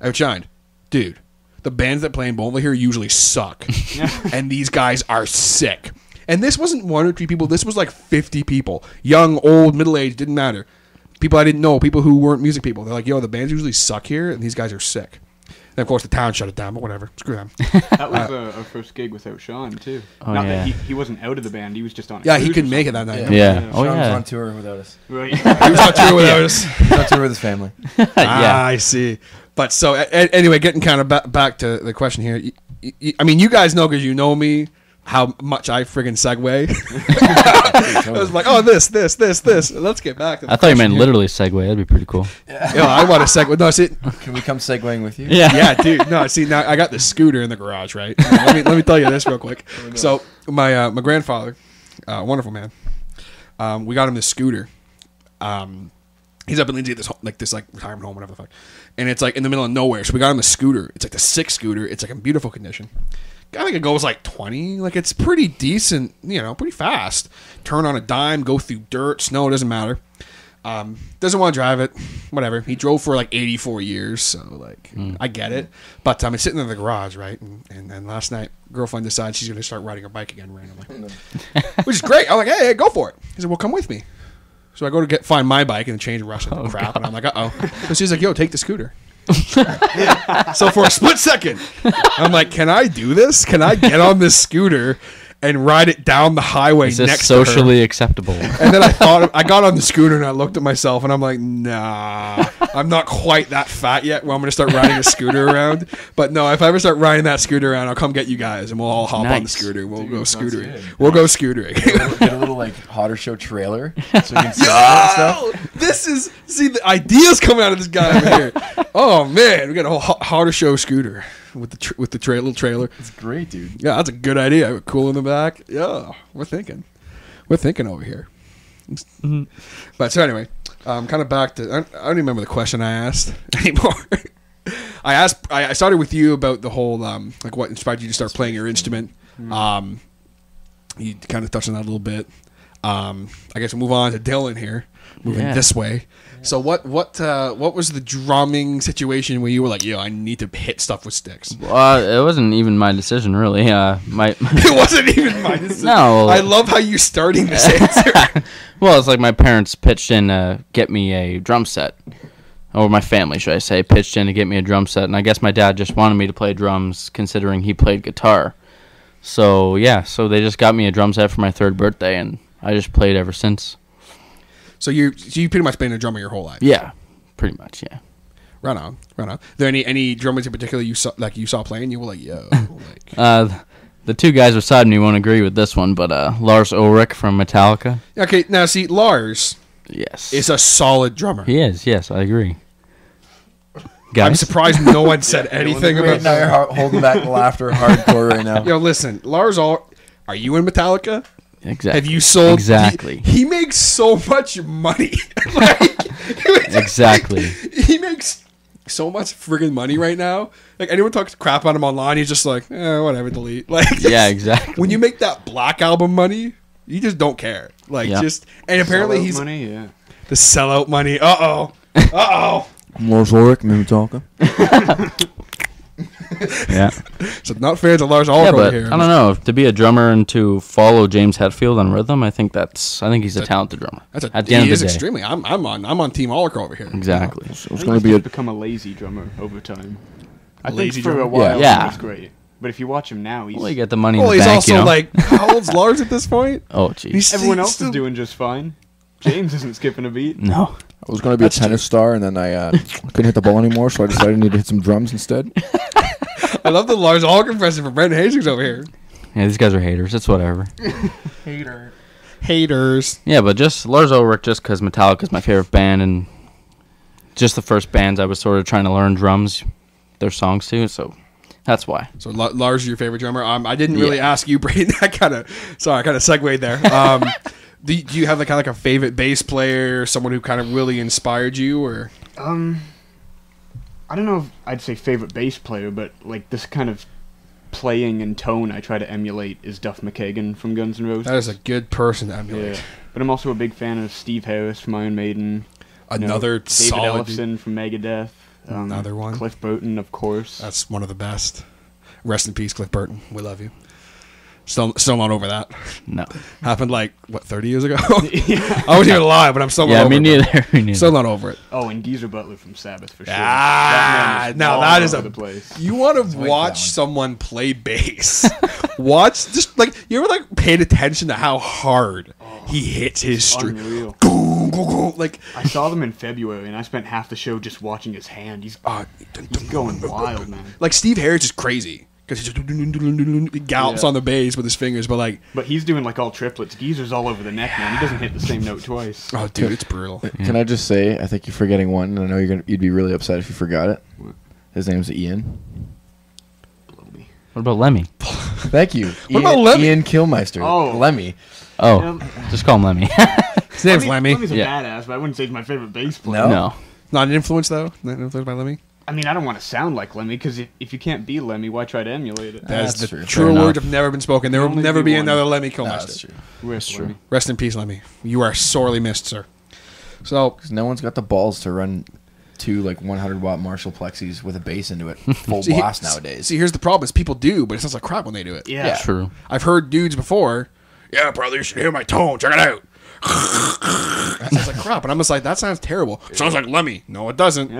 Outshined, dude. The bands that play in Boulevard here usually suck, and these guys are sick. And this wasn't 1 or 2 people. This was like 50 people, young, old, middle aged, didn't matter. People I didn't know, people who weren't music people. They're like, "Yo, the bands usually suck here, and these guys are sick." And of course, the town shut it down, but whatever, screw them. That was our first gig without Sean too. Oh, Not yeah. that he wasn't out of the band; he was just on. Yeah, he couldn't make it that night. Yeah. Oh, Sean was yeah. on tour without us. Right. He was on tour without us. He was on tour with his family. Yeah. I see. But so anyway, getting kind of back to the question here. I mean, you guys know because you know me how much I friggin' segue. I was like, oh, this. Let's get back to the I thought you question meant here. literally segue. That'd be pretty cool. Yo, I want to segue. No, see, Can we come segueing with you? Yeah. yeah, dude. No, see, now I got the scooter in the garage, right? Let me tell you this real quick. So my grandfather, wonderful man, we got him this scooter. He's up in Lindsay at this retirement home, whatever the fuck, and it's like in the middle of nowhere. So we got him a scooter. It's like the 6 scooter. It's like in beautiful condition. I think it goes like 20. Like it's pretty decent, pretty fast. Turn on a dime, go through dirt, snow, doesn't matter. Doesn't want to drive it, whatever. He drove for like 84 years, so like I get it. But it's sitting in the garage, right? And then last night, girlfriend decides she's gonna start riding her bike again randomly, which is great. I'm like, hey, go for it. He said, well, come with me. So I go to find my bike and change Rush into crap, God. And I'm like, uh-oh. So she's like, yo, take the scooter. So for a split second, I'm like, can I do this? Can I get on this scooter and ride it down the highway Is this next to her? socially acceptable? And then I got on the scooter and I looked at myself and I'm like, nah, I'm not quite that fat yet where I'm going to start riding a scooter around. But no, if I ever start riding that scooter around, I'll come get you guys and we'll all hop on the scooter. And we'll go scootering. Good. We'll go scootering. Get a little like hotter show trailer so we can see all that stuff. See the ideas coming out of this guy over here. Oh man, we got a whole harder show scooter with the little trailer. It's great, dude. Yeah, that's a good idea. Cool in the back. Yeah, we're thinking over here. Mm-hmm. But so anyway, kind of back to I don't even remember the question I asked anymore. I started with you about the whole like what inspired you to start playing your instrument. You kind of touched on that a little bit. I guess we'll move on to Dylan here, moving this way. So what was the drumming situation where you were like, yo, I need to hit stuff with sticks? It wasn't even my decision, really. It wasn't even my decision. No. I love how you're starting this answer. Well, it's like my parents pitched in to get me a drum set. Or my family, should I say, pitched in to get me a drum set. And I guess my dad just wanted me to play drums, considering he played guitar. So, so they just got me a drum set for my 3rd birthday, and I just played ever since. So you pretty much been a drummer your whole life? Yeah, pretty much, yeah. Right on. Are there any drummers in particular you saw playing? You were like, yo. Like. The 2 guys beside me won't agree with this one, but Lars Ulrich from Metallica. Okay, now see, Lars is a solid drummer. He is, yes, I agree. Guys? I'm surprised no one said anything about Now that. you're holding back laughter hardcore right now. Yo, listen, Lars, are you in Metallica? Exactly. Have you sold? Exactly. He makes so much money. Exactly. He makes so much friggin' money right now. Like anyone talks crap on him online, he's just like, whatever, delete. Like, yeah, exactly. When you make that Black Album money, you just don't care. Like, and apparently he's money, yeah. The sellout money. Uh oh. Lars Ulrich, Metallica. Yeah. So not fans of Lars Ulrich over here. I don't know. To be a drummer and to follow James Hetfield on rhythm, I think he's a talented drummer. At the end of the day. Extremely. I'm on Team Ulrich over here. Exactly. So it's going to be become a lazy drummer over time. I think lazy for drummer? a while Yeah. he was great. But if you watch him now, he's... Well, you get the money in Well, the he's bank, also like, how old's Lars at this point? Oh, jeez. Everyone else is doing just fine. James isn't skipping a beat. No. I was going to be a tennis star, and then I couldn't hit the ball anymore, so I decided I needed to hit some drums instead. I love the Lars Ulrich impression from Brendan Hastings over here. Yeah, these guys are haters. It's whatever. Hater. Haters. Yeah, but just Lars Ulrich, just because Metallica's my favorite band, and just the first bands I was sort of trying to learn drums, their songs too. So that's why. So Lars is your favorite drummer. I didn't really ask you, Braedon. I kind of segued there. Do you have like a favorite bass player, someone who kind of really inspired you, or? I don't know if I'd say favorite bass player, but like this kind of playing and tone I try to emulate is Duff McKagan from Guns N' Roses. That is a good person to emulate. Yeah. But I'm also a big fan of Steve Harris from Iron Maiden. Another David solid Ellefson from Megadeth. Another one. Cliff Burton, of course. That's one of the best. Rest in peace, Cliff Burton. We love you. Still not over that. No. Happened 30 years ago? I wasn't even alive, but I'm still not over me it. neither. Me neither. Still not over it. Oh, and Geezer Butler from Sabbath for sure. Now that is the place. You want to watch someone play bass. Watch, just you ever paid attention to how hard he hits his string. Unreal. Like, I saw them in February, and I spent half the show just watching his hand. He's going wild, man. Like, Steve Harris is crazy. Because he just gallops on the bass with his fingers, but he's doing all triplets. Geezer's all over the neck, man. He doesn't hit the same note twice. Oh, dude, it's brutal. Can I just say, I think you're forgetting one, and I know you'd be really upset if you forgot it. His name's Ian. What about Lemmy? Thank you. What about Lemmy? Ian Kilmeister. Oh. Lemmy. Oh, just call him Lemmy. His name's Lemmy. Lemmy's a badass, but I wouldn't say he's my favorite bass player. No. Not an influence, though? Not influenced by Lemmy? I mean, I don't want to sound like Lemmy, because if you can't be Lemmy, why try to emulate it? That's the true. true Fair words enough. have never been spoken. There will Only never be be one. another Lemmy No, Kilmeister. that's true. That's true. Rest in peace, Lemmy. You are sorely missed, sir. So, Because no one's got the balls to run two 100-watt Marshall plexis with a bass into it full blast nowadays. See, here's the problem: is people do, but it sounds like crap when they do it. Yeah. True. I've heard dudes before. Yeah, brother, you should hear my tone. Check it out. That sounds like crap, and I'm just like, that sounds terrible. Sounds like Lemmy. No, it doesn't.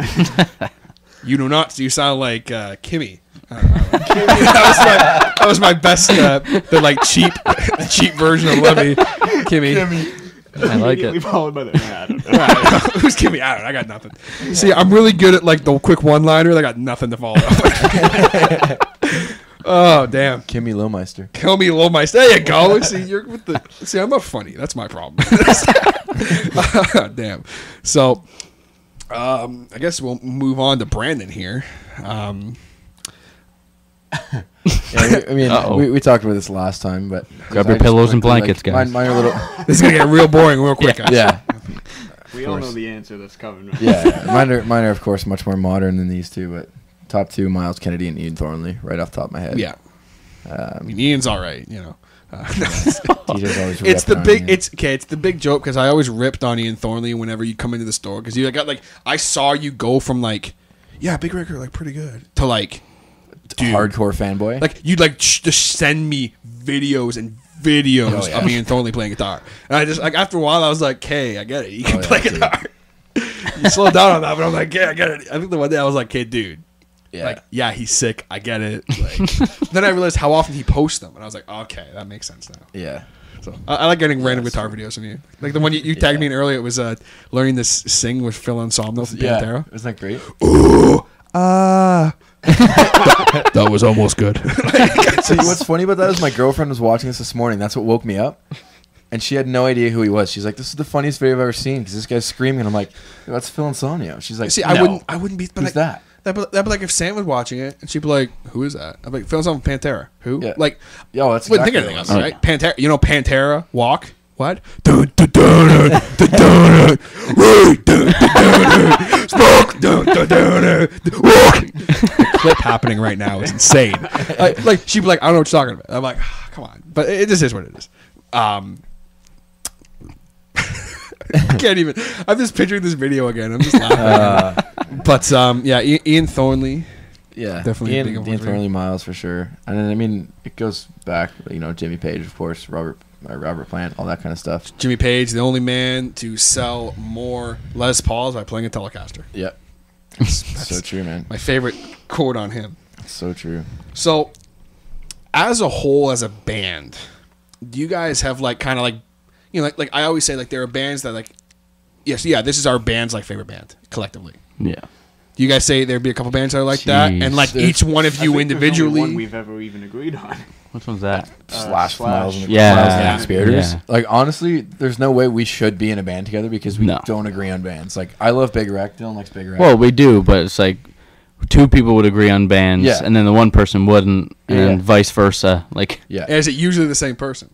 You do not. You sound like Kimmy. That was my best, the cheap version of Lemmy. Kimmy. I like Immediately it. followed by the... I don't know. Who's Kimmy? I don't know. I got nothing. See, I'm really good at the quick one-liner. I got nothing to follow up. Oh, damn. Kimmy Lilmeister. Kill me, low mice. There you go. See, you're with the. See, I'm not funny. That's my problem. Damn. So, I guess we'll move on to Brandon here. Yeah, I mean, Uh-oh. we talked about this last time, but Grab your pillows and blankets, guys. Mine are little. This is gonna get real boring real quick, guys. Yeah, We all know the answer that's coming. Right? yeah. Mine are of course much more modern than these two, but top two: Miles Kennedy and Ian Thornley, right off the top of my head. Yeah. I mean, Ian's all right, you know. TJ's always It's the ripping on big. Ian. It's the big joke because I always ripped on Ian Thornley whenever you come into the store because you got I saw you go from yeah, big record, pretty good to dude, hardcore fanboy. you'd just send me videos and videos Oh, yeah. of Ian Thornley playing guitar, and I just after a while I was like, "Okay, I get it. You can play dude. guitar." You slow down on that, but I'm like, "Yeah, I get it." I think the one day I was like, "Okay, dude." yeah, Yeah, he's sick. I get it. Then I realized how often he posts them, and I was like, okay, that makes sense now. yeah. So I like getting random guitar videos from you. Like the one you tagged me in earlier. It was learning to sing with Phil Anselmo from Pantera. Isn't that great? That was almost good. See, what's funny about that is my girlfriend was watching this morning. That's what woke me up. And she had no idea who he was. She's like, "This is the funniest video I've ever seen because this guy's screaming." And I'm like, "That's Phil Anselmo." She's like, See, no. I wouldn't be. But Who's that? That'd be like if Sam was watching it, and she'd be like, "Who is that?" I'd be like, "Phil Anselmo from Pantera." Who? Yeah. Yo, that's wouldn't think exactly anything what else, it was. right? Pantera. You know Pantera. Walk. What? Dun, dun, dun, dun, dun, dun, dun, dun, dun, smoke. Dun, dun, dun, dun, walk. The clip happening right now is insane. She'd be like, "I don't know what you're talking about." I'm like, "Come on," but it just is what it is. I can't even. I'm just picturing this video again. I'm just laughing. But yeah, Ian Thornley. Yeah, Definitely a big Ian influence. Thornley, Miles for sure. And then I mean, it goes back. Jimmy Page, of course, Robert Plant, all that kind of stuff. Jimmy Page, the only man to sell more Les Pauls by playing a Telecaster. Yep, That's so true, man. my favorite quote on him. So true. So, as a whole, as a band, do you guys have like I always say there are bands that this is our band's favorite band collectively. Yeah. Do you guys say there'd be a couple bands that are like that, Jeez. and like each one of I you think there's only one individually? we've ever even agreed on. Which one's that? Slash Miles and the Yeah. Miles and the Yeah. Conspirators. Yeah. Like honestly, there's no way we should be in a band together because we No. don't agree on bands. Like I love Big Rec, Dylan likes Big Rec. Well, we do, but it's like two people would agree on bands, Yeah. and then the one person wouldn't, and Yeah. then vice versa. Like, yeah. Is it usually the same person?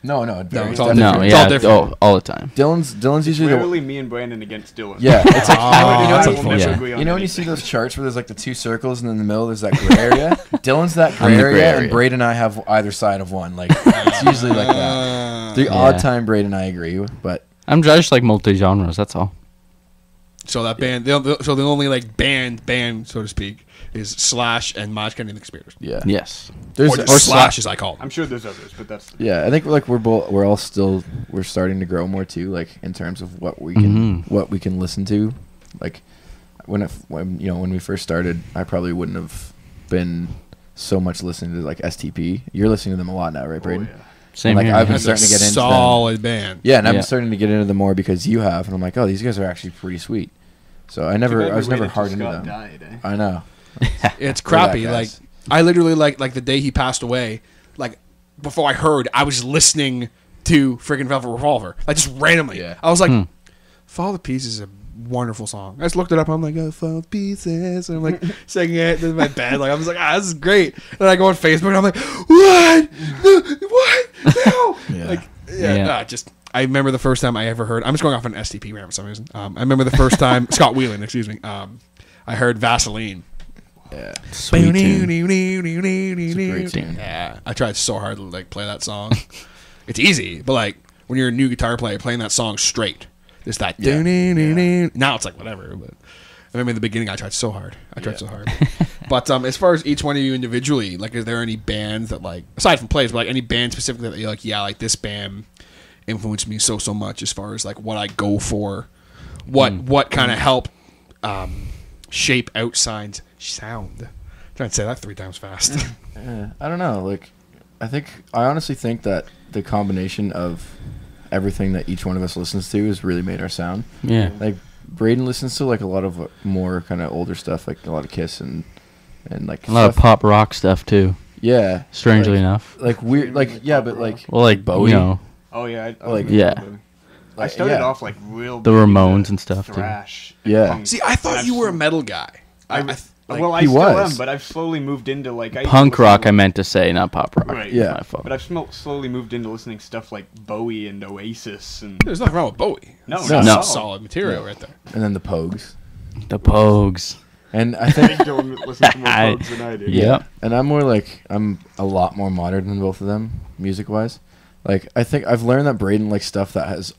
No, it's it's all all no, different. It's all yeah, different. all the time. Dylan's usually the Rarely me and Brandon against Dylan. yeah. It's like Oh, you know, that's when a you- fun Yeah. agree on You know when you anything. see those charts where there's like the two circles and in the middle there's that gray area? Dylan's that gray I'm the gray area, and area. Braedon and I have either side of one. Like it's usually like that. The Yeah. odd time Braedon and I agree, but I'm just like multi genres. That's all. So that band, so the only like band, so to speak, is Slash and Mod Kenny and the Conspirators. yeah. Yes. There's Or just Slash, as I call them. I'm sure there's others, but that's yeah, I think like we're all still we're starting to grow more too, like in terms of what we can Mhm. what we can listen to. Like when we first started, I probably wouldn't have been so much listening to like STP. You're listening to them a lot now, right, Braedon? Oh, yeah. Same Like, here. I've been That's starting a to get into them. solid band. Yeah, and I've Yeah. been starting to get into them more because you have, and I'm like, oh, these guys are actually pretty sweet. So I Too bad we was never waited hard till into Scott them. died, eh? I know. It's crappy. that, Like guys. I literally like the day he passed away. Like before I heard, I was listening to friggin' Velvet Revolver. Like just randomly. Yeah. I was like, "Fall the Pieces" is a wonderful song. I just looked it up. I'm like, "Oh, Fall the Pieces," and I'm like singing it in my bed. Like I was like, "Ah, this is great." And I go on Facebook and I'm like, "What? No, what? No!" Yeah. Like yeah. Just. I remember the first time I ever heard. I'm just going off an STP rant for some reason. I remember the first time Scott Whelan, excuse me. I heard Vaseline. Yeah. Sweet tune. great tune. Yeah, I tried so hard to like play that song. It's easy, but like when you're a new guitar player playing that song straight, there's that. Yeah. Now it's like whatever. But I remember in the beginning, I tried so hard. But as far as each one of you individually, like, is there any bands that like, aside from plays, but like any band specifically that you're like, yeah, like this band influenced me so much as far as like what I go for, what kind of helped shape Outshine's sound. I'm trying to say that 3 times fast. I don't know. Like, I honestly think that the combination of everything that each one of us listens to has really made our sound. Yeah. Like, Braedon listens to like a lot of more kind of older stuff, like a lot of Kiss and like A lot of stuff- pop rock stuff too. Yeah, Strangely like, enough. like weird, like yeah, but like Well, like Bowie. you know, Oh yeah, I Like- remember Yeah. the- I like, started yeah. off like real The big into Ramones and stuff, too. thrash. Yeah. punk. See, I thought And you I've were a sl- metal guy. Well, I he still was. am, but I've slowly moved into like punk rock. I meant to say, not pop rock. Right. Yeah. My fault. But I've slowly moved into listening to stuff like Bowie and Oasis and There's nothing wrong with Bowie. No, That's no. that's solid material right there. and then the Pogues, The Pogues. and I I think think Dylan listens to more I- Pogues than I do. Yep. and I'm a lot more modern than both of them music wise. Like I think I've learned that Braedon likes stuff that's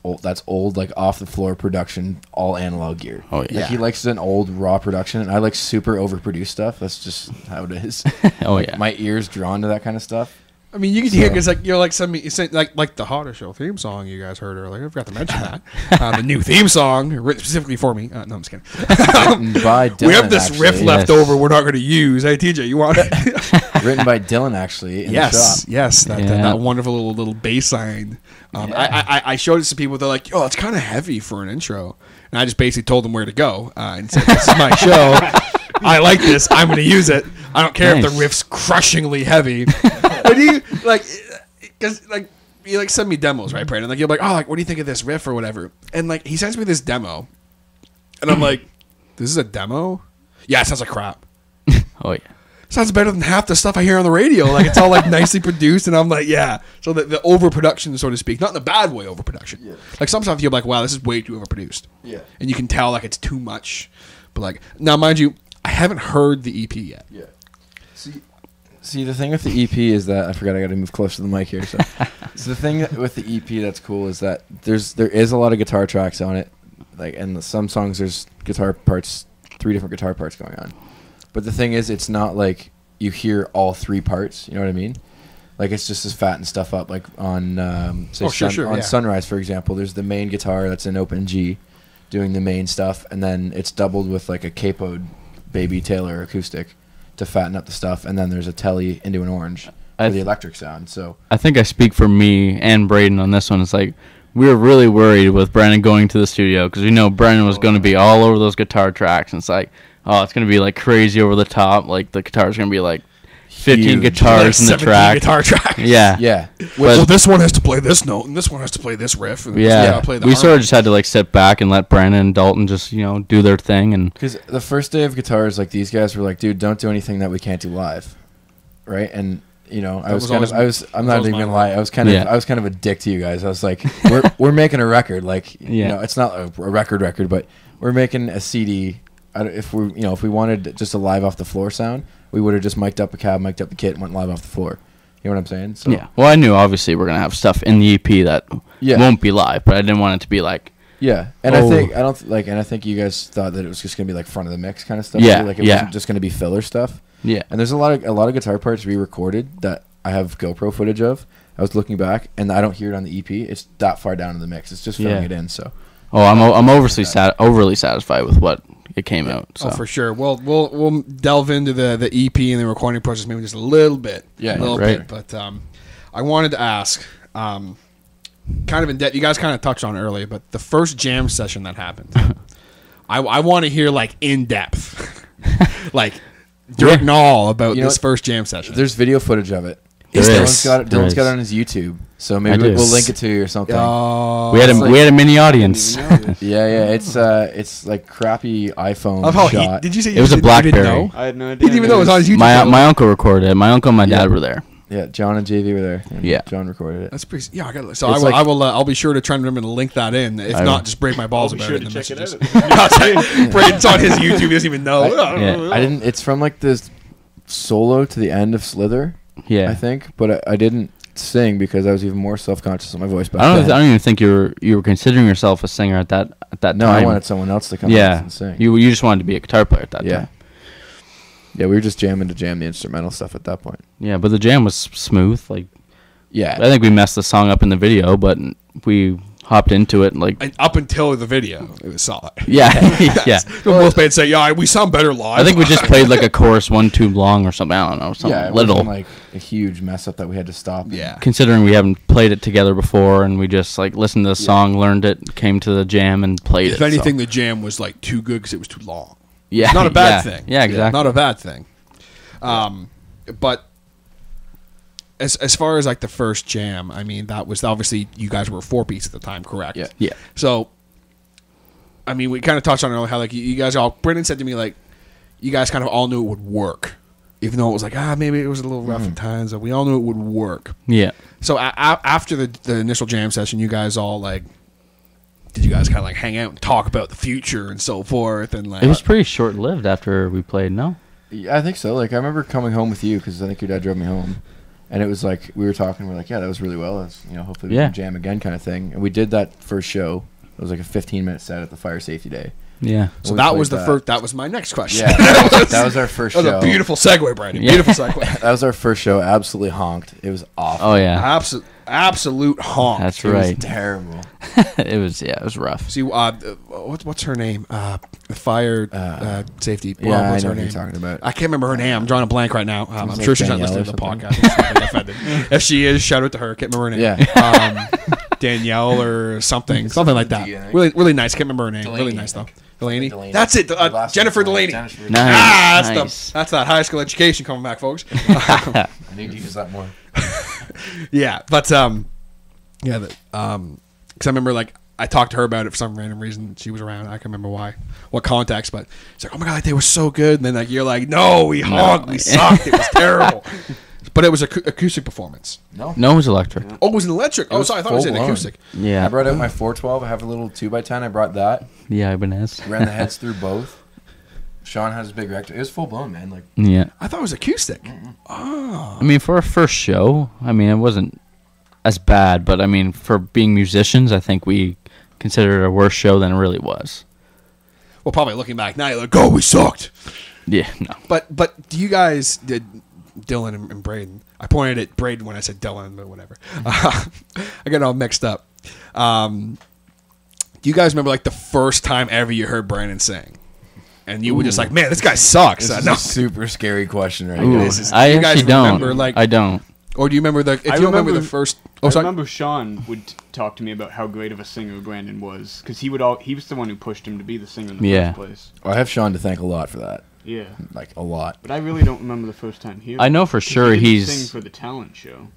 old, like off the floor production, all analog gear. Oh, yeah. Like he likes an old raw production, and I like super overproduced stuff. That's just how it is. Oh yeah. My ear's drawn to that kind of stuff. I mean, you can hear because like you're like like the Hotter Show theme song you guys heard earlier. I forgot to mention that the new theme song written specifically for me. No, I'm just kidding. Written by Dylan, We have this actually. riff left Yes. over. We're not going to use. Hey TJ, you want it? Written by Dylan actually in the Yes, shop. yes, that Yeah. wonderful little bass line. I showed it to people. They're like, "Oh, it's kind of heavy for an intro," and I just basically told them where to go and said, "This is my show. I like this. I'm going to use it. I don't care if Nice. the riff's crushingly heavy." But you like, because like you like send me demos, right, Braedon? Like you're like, "Oh, like what do you think of this riff or whatever?" And like he sends me this demo, and I'm like, "This is a demo? Yeah, it sounds like crap." Oh yeah. Sounds better than half the stuff I hear on the radio. Like it's all like nicely produced, and I'm like, yeah. So the overproduction, so to speak, not in a bad way, overproduction. Yeah. Like some stuff you're like, wow, this is way too overproduced. Yeah. And you can tell like it's too much. But like now, mind you, I haven't heard the EP yet. Yeah. See, the thing with the EP is that I forgot I got to move close to the mic here. So the thing with the EP that's cool is that there is a lot of guitar tracks on it, like, and some songs there's guitar parts, 3 different guitar parts going on. But the thing is, it's not like you hear all 3 parts. You know what I mean? Like it's just as fatten stuff up. Like on on Sunrise, for example, there's the main guitar that's in open G, doing the main stuff, and then it's doubled with like a capoed Baby Taylor acoustic to fatten up the stuff, and then there's a telly into an orange for the electric sound. So I think I speak for me and Braedon on this one. It's like we were really worried with Brandon going to the studio because we know Brandon was going to be all over those guitar tracks. And it's like Oh, it's gonna be like crazy over the top. Like the guitar's gonna be like 15 Huge. guitars in the 17 track. guitar tracks. Yeah. Yeah. Well, this one has to play this note, and this one has to play this riff. And Yeah. play the We sort of harmony. just had to like sit back and let Brandon and Dalton just do their thing and. Because the first day of guitars, like these guys were like, "Dude, don't do anything that we can't do live," right? And I'm not even gonna lie, I was kind of a dick to you guys. I was like, "We're making a record, like it's not a record, but we're making a CD. If we wanted just a live off the floor sound, we would have just mic'd up a cab, mic'd up the kit, and went live off the floor. You know what I'm saying? So, Yeah. Well, I knew obviously we're gonna have stuff in the EP that won't be live, but I didn't want it to be like. Yeah, and I think you guys thought that it was just gonna be like front of the mix kind of stuff. Yeah, like it wasn't just gonna be filler stuff. Yeah. And there's a lot of guitar parts re-recorded that I have GoPro footage of. I was looking back, and I don't hear it on the EP. It's that far down in the mix. It's just filling it in. So. Oh, I'm overly satisfied with what it came out. So. Oh, for sure. We'll delve into the EP and the recording process maybe just a little bit. Yeah, a little right. bit. But I wanted to ask, kind of in depth. You guys kind of touched on it earlier, but the first jam session that happened, I want to hear like in depth, like dirt and all about this first jam session. There's video footage of it. Dylan's got it on his YouTube, so maybe we'll link it to you or something. We had a mini audience. Yeah, it's like crappy iPhone shot. Did you say It was a BlackBerry. I had no idea. He didn't even know it was on his YouTube. My uncle recorded it. My uncle and my dad were there. Yeah, John and JV were there. And Yeah. John recorded it. That's pretty. Yeah, I got. So I'll be sure to try and remember to link that in. If not, just break my balls I'll be about sure it. to in the check it messages. out. Braedon's on his YouTube. He doesn't even know. I didn't. It's from like this solo to the end of Slither. Yeah. I think, but I didn't sing because I was even more self-conscious of my voice back I then. don't even think you were considering yourself a singer at that time. No, I wanted someone else to come Yeah. and sing. You just wanted to be a guitar player at that time. Yeah, we were just jamming to jam the instrumental stuff at that point. Yeah, but the jam was smooth. Like Yeah. I think we messed the song up in the video, but we hopped into it like. And up until the video, it was solid. Yeah, yeah. Both bands say, "Yeah, we sound better live." I think we just played like a chorus 1 too long or something. I don't know, something Yeah, it little. wasn't like a huge mess up that we had to stop. Yeah. Considering we haven't played it together before, and we just like listened to the song, learned it, came to the jam, and played it. If anything, so. the jam was like too good because it was too long. Yeah, It's not a bad thing. Yeah, exactly. Not a bad thing. But as far as like the first jam, I mean, that was obviously you guys were 4-piece at the time, correct? Yeah. Yeah. So, I mean, we kind of touched on earlier how like you guys all. Brendan said to me like, you guys kind of all knew it would work, even though it was like maybe it was a little rough at times. But we all knew it would work. Yeah. So after the initial jam session, you guys all like, did you guys kind of like hang out and talk about the future and so forth? And like, It was pretty short lived after we played. No. Yeah, I think so. Like I remember coming home with you because I think your dad drove me home, and it was like we were talking. We're like, yeah, that was really well. That's, hopefully we can jam again, kind of thing. And we did that first show. It was like a 15-minute set at the fire safety day. Yeah. So that was the first. That was my next question. Yeah, that was our first show. That was a beautiful segue, Braedon. Yeah. Beautiful segue. That was our first show. Absolutely honked. It was awful. Oh yeah. Absolute honk. That's It right. was terrible. It was rough. See, what's her name? The fire safety. Yeah, I what's know her what you're name? talking about. I can't remember her name. I'm drawing a blank right now. I'm like sure she's not Danielle listening to the or podcast. She's not gonna offended. If she is, shout out to her. Can't remember her name. Yeah. Danielle or something like that. D, I think. Really, really nice. Can't remember her name. Delaney, Really nice I though. think. Delaney. Delaney. That's it. Her last Jennifer name's Delaney. Jennifer. Nice. That's that high school education coming back, folks. I need to use that more. Yeah, but because I remember like I talked to her about it for some random reason. She was around. I can't remember why, what context, but it's like, oh my god, they were so good. And then like you're like, no, we honked, we sucked, it was terrible. But it was acoustic performance. No, it was electric. Oh, it was an electric. Oh, was sorry, I thought it was an full-blown. acoustic. Yeah. I brought out my 412. I have a little 2x10. I brought that. Yeah, Ibanez. Ran the heads through both. Sean has a big rector. It was full blown, man. Like Yeah. I thought it was acoustic. I mean, for our first show, I mean, it wasn't as bad, but I mean, for being musicians, I think we considered it a worse show than it really was. Well, probably looking back now, you're like, oh, we sucked. Yeah, no. But do you guys did Dylan and Braedon? I pointed at Braedon when I said Dylan, but whatever. I got all mixed up. Do you guys remember like the first time ever you heard Brandon sing? And you were just like, man, this guy sucks. this is No. a super scary question right Ooh, now. This is- I you guys actually don't. remember, like- I don't. Or do you remember the? If you remember the first I remember Sean would talk to me about how great of a singer Braedon was, because he was the one who pushed him to be the singer in the first place. Well, I have Sean to thank a lot for that. Yeah. Like, a lot. But I really don't remember the first time hearing I know for sure he he's... didn't sing for the talent show.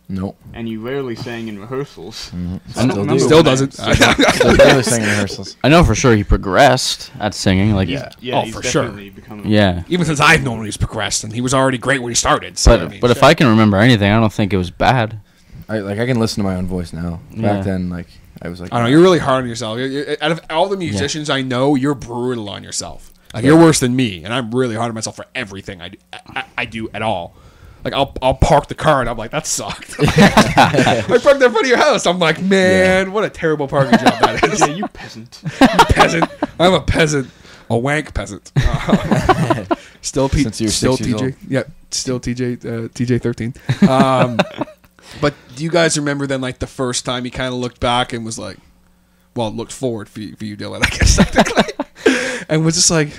Nope. And you rarely sang in rehearsals. Mm-hmm. So I don't remember Still doesn't. Still barely singing rehearsals. I know for sure he progressed at singing. Like, Yeah, Oh, he's for sure. definitely become yeah. Even since I've known he's progressed, and he was already great when he started. So, But I mean, but if I can remember anything, I don't think it was bad. I can listen to my own voice now. Yeah. Back then, like, I was like, I don't know, you're really hard on yourself. Out of all the musicians I know, you're brutal on yourself. Like, you're worse than me, and I'm really hard on myself for everything I do at all. Like, I'll park the car, and I'm like, that sucked. I parked in front of your house. I'm like, man, what a terrible parking job that is. Yeah, you peasant. You peasant. I'm a peasant. A wank peasant. Still Since you're still 6 years TJ. old. Yeah, still TJ 13. But do you guys remember then, like, the first time you kind of looked back and was like, well, looked forward for you, Dylan, I guess, technically, and was just like,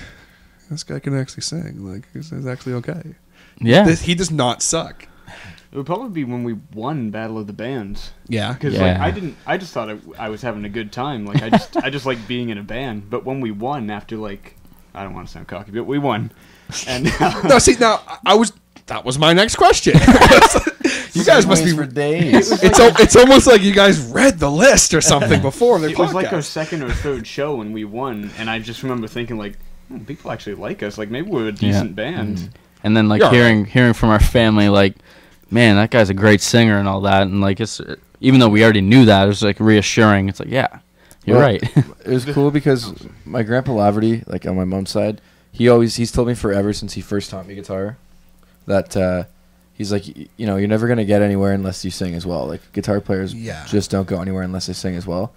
this guy can actually sing. Like, he's actually okay. Yeah. He does not suck. It would probably be when we won Battle of the Bands. Yeah. Because Yeah. I just thought I was having a good time. Like I just like being in a band. But when we won, after like, I don't want to sound cocky, but we won. And No, see, now that was my next question. You guys must be for days. It's almost like you guys read the list or something before the it podcast. was like our second or third show when we won, and I just remember thinking like, people actually like us. Like maybe we're a decent band. And then like Yeah. hearing from our family, like, man, that guy's a great singer and all that. And like, even though we already knew that, it was like reassuring. It's like, yeah, you're right. It was cool because my grandpa Laverty, like on my mom's side, he's told me forever since he first taught me guitar that he's like, you're never gonna get anywhere unless you sing as well. Like guitar players just don't go anywhere unless they sing as well.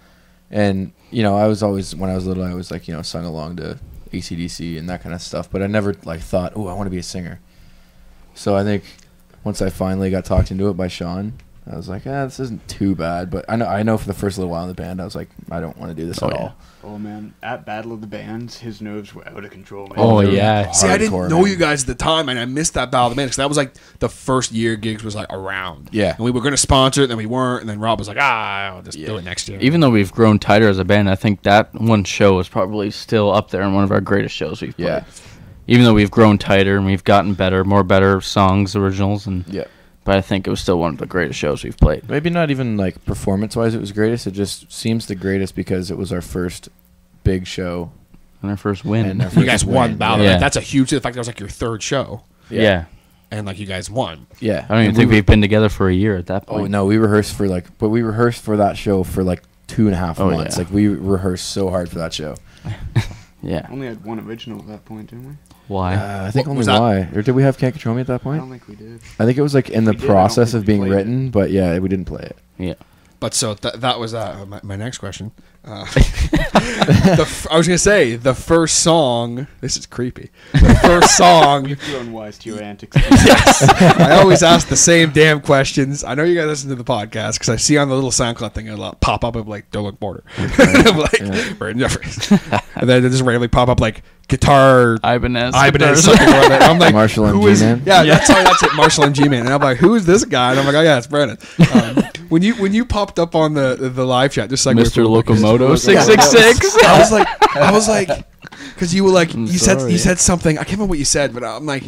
And I was always, when I was little, I was like, sung along to AC/DC and that kind of stuff, but I never like thought, oh, I want to be a singer. So I think once I finally got talked into it by Sean, I was like, this isn't too bad. But I know for the first little while in the band, I was like, I don't want to do this at all. Oh man, at Battle of the Bands, his nerves were out of control. Man. Oh, yeah. See, I didn't Hardcore, know man. you guys at the time, and I missed that Battle of the Bands because that was like the first year gigs was like around. Yeah. And we were going to sponsor it, and then we weren't, and then Rob was like, I'll just do it next year. Even though we've grown tighter as a band, I think that one show is probably still up there and one of our greatest shows we've played. Yeah. Even though we've grown tighter and we've gotten better, more better songs, originals, and Yeah. but I think it was still one of the greatest shows we've played. Maybe not even like performance-wise it was greatest. It just seems the greatest because it was our first big show. And our first win. And our you guys first won win. Battle. Yeah. Like, that's a huge. The fact that was like your third show, yeah. and like you guys won. Yeah. I don't even think we've been together for a year at that Oh point. no, we rehearsed for that show for like 2.5 Oh, months. yeah. Like we rehearsed so hard for that show. Yeah. Only had one original at that point, didn't we? Why? I think What only was that? why. Or did we have Can't Control Me at that I point? don't think we did. I think it was like in the We did, I don't process think of we being played written, but yeah, we didn't play it. Yeah. But so that was my next question. I was gonna say the first song. This is creepy. The first song. You've grown wise to your antics. Yes. I always ask the same damn questions. I know you guys listen to the podcast because I see on the little SoundCloud thing it'll pop up of like Dylan Porter, I'm like Braedon Jeffries, and then it just randomly pop up like guitar Ibanez. something like that. I'm like, Marshall and who is- G-Man? Yeah, that's it. Marshall and G-Man. And I'm like, who is this guy? And I'm like, oh yeah, it's Braedon. When you popped up on the live chat, just like Mr. Locomoto 666. I was like, because you were like, you sorry. said something. I can't remember what you said, but I'm like,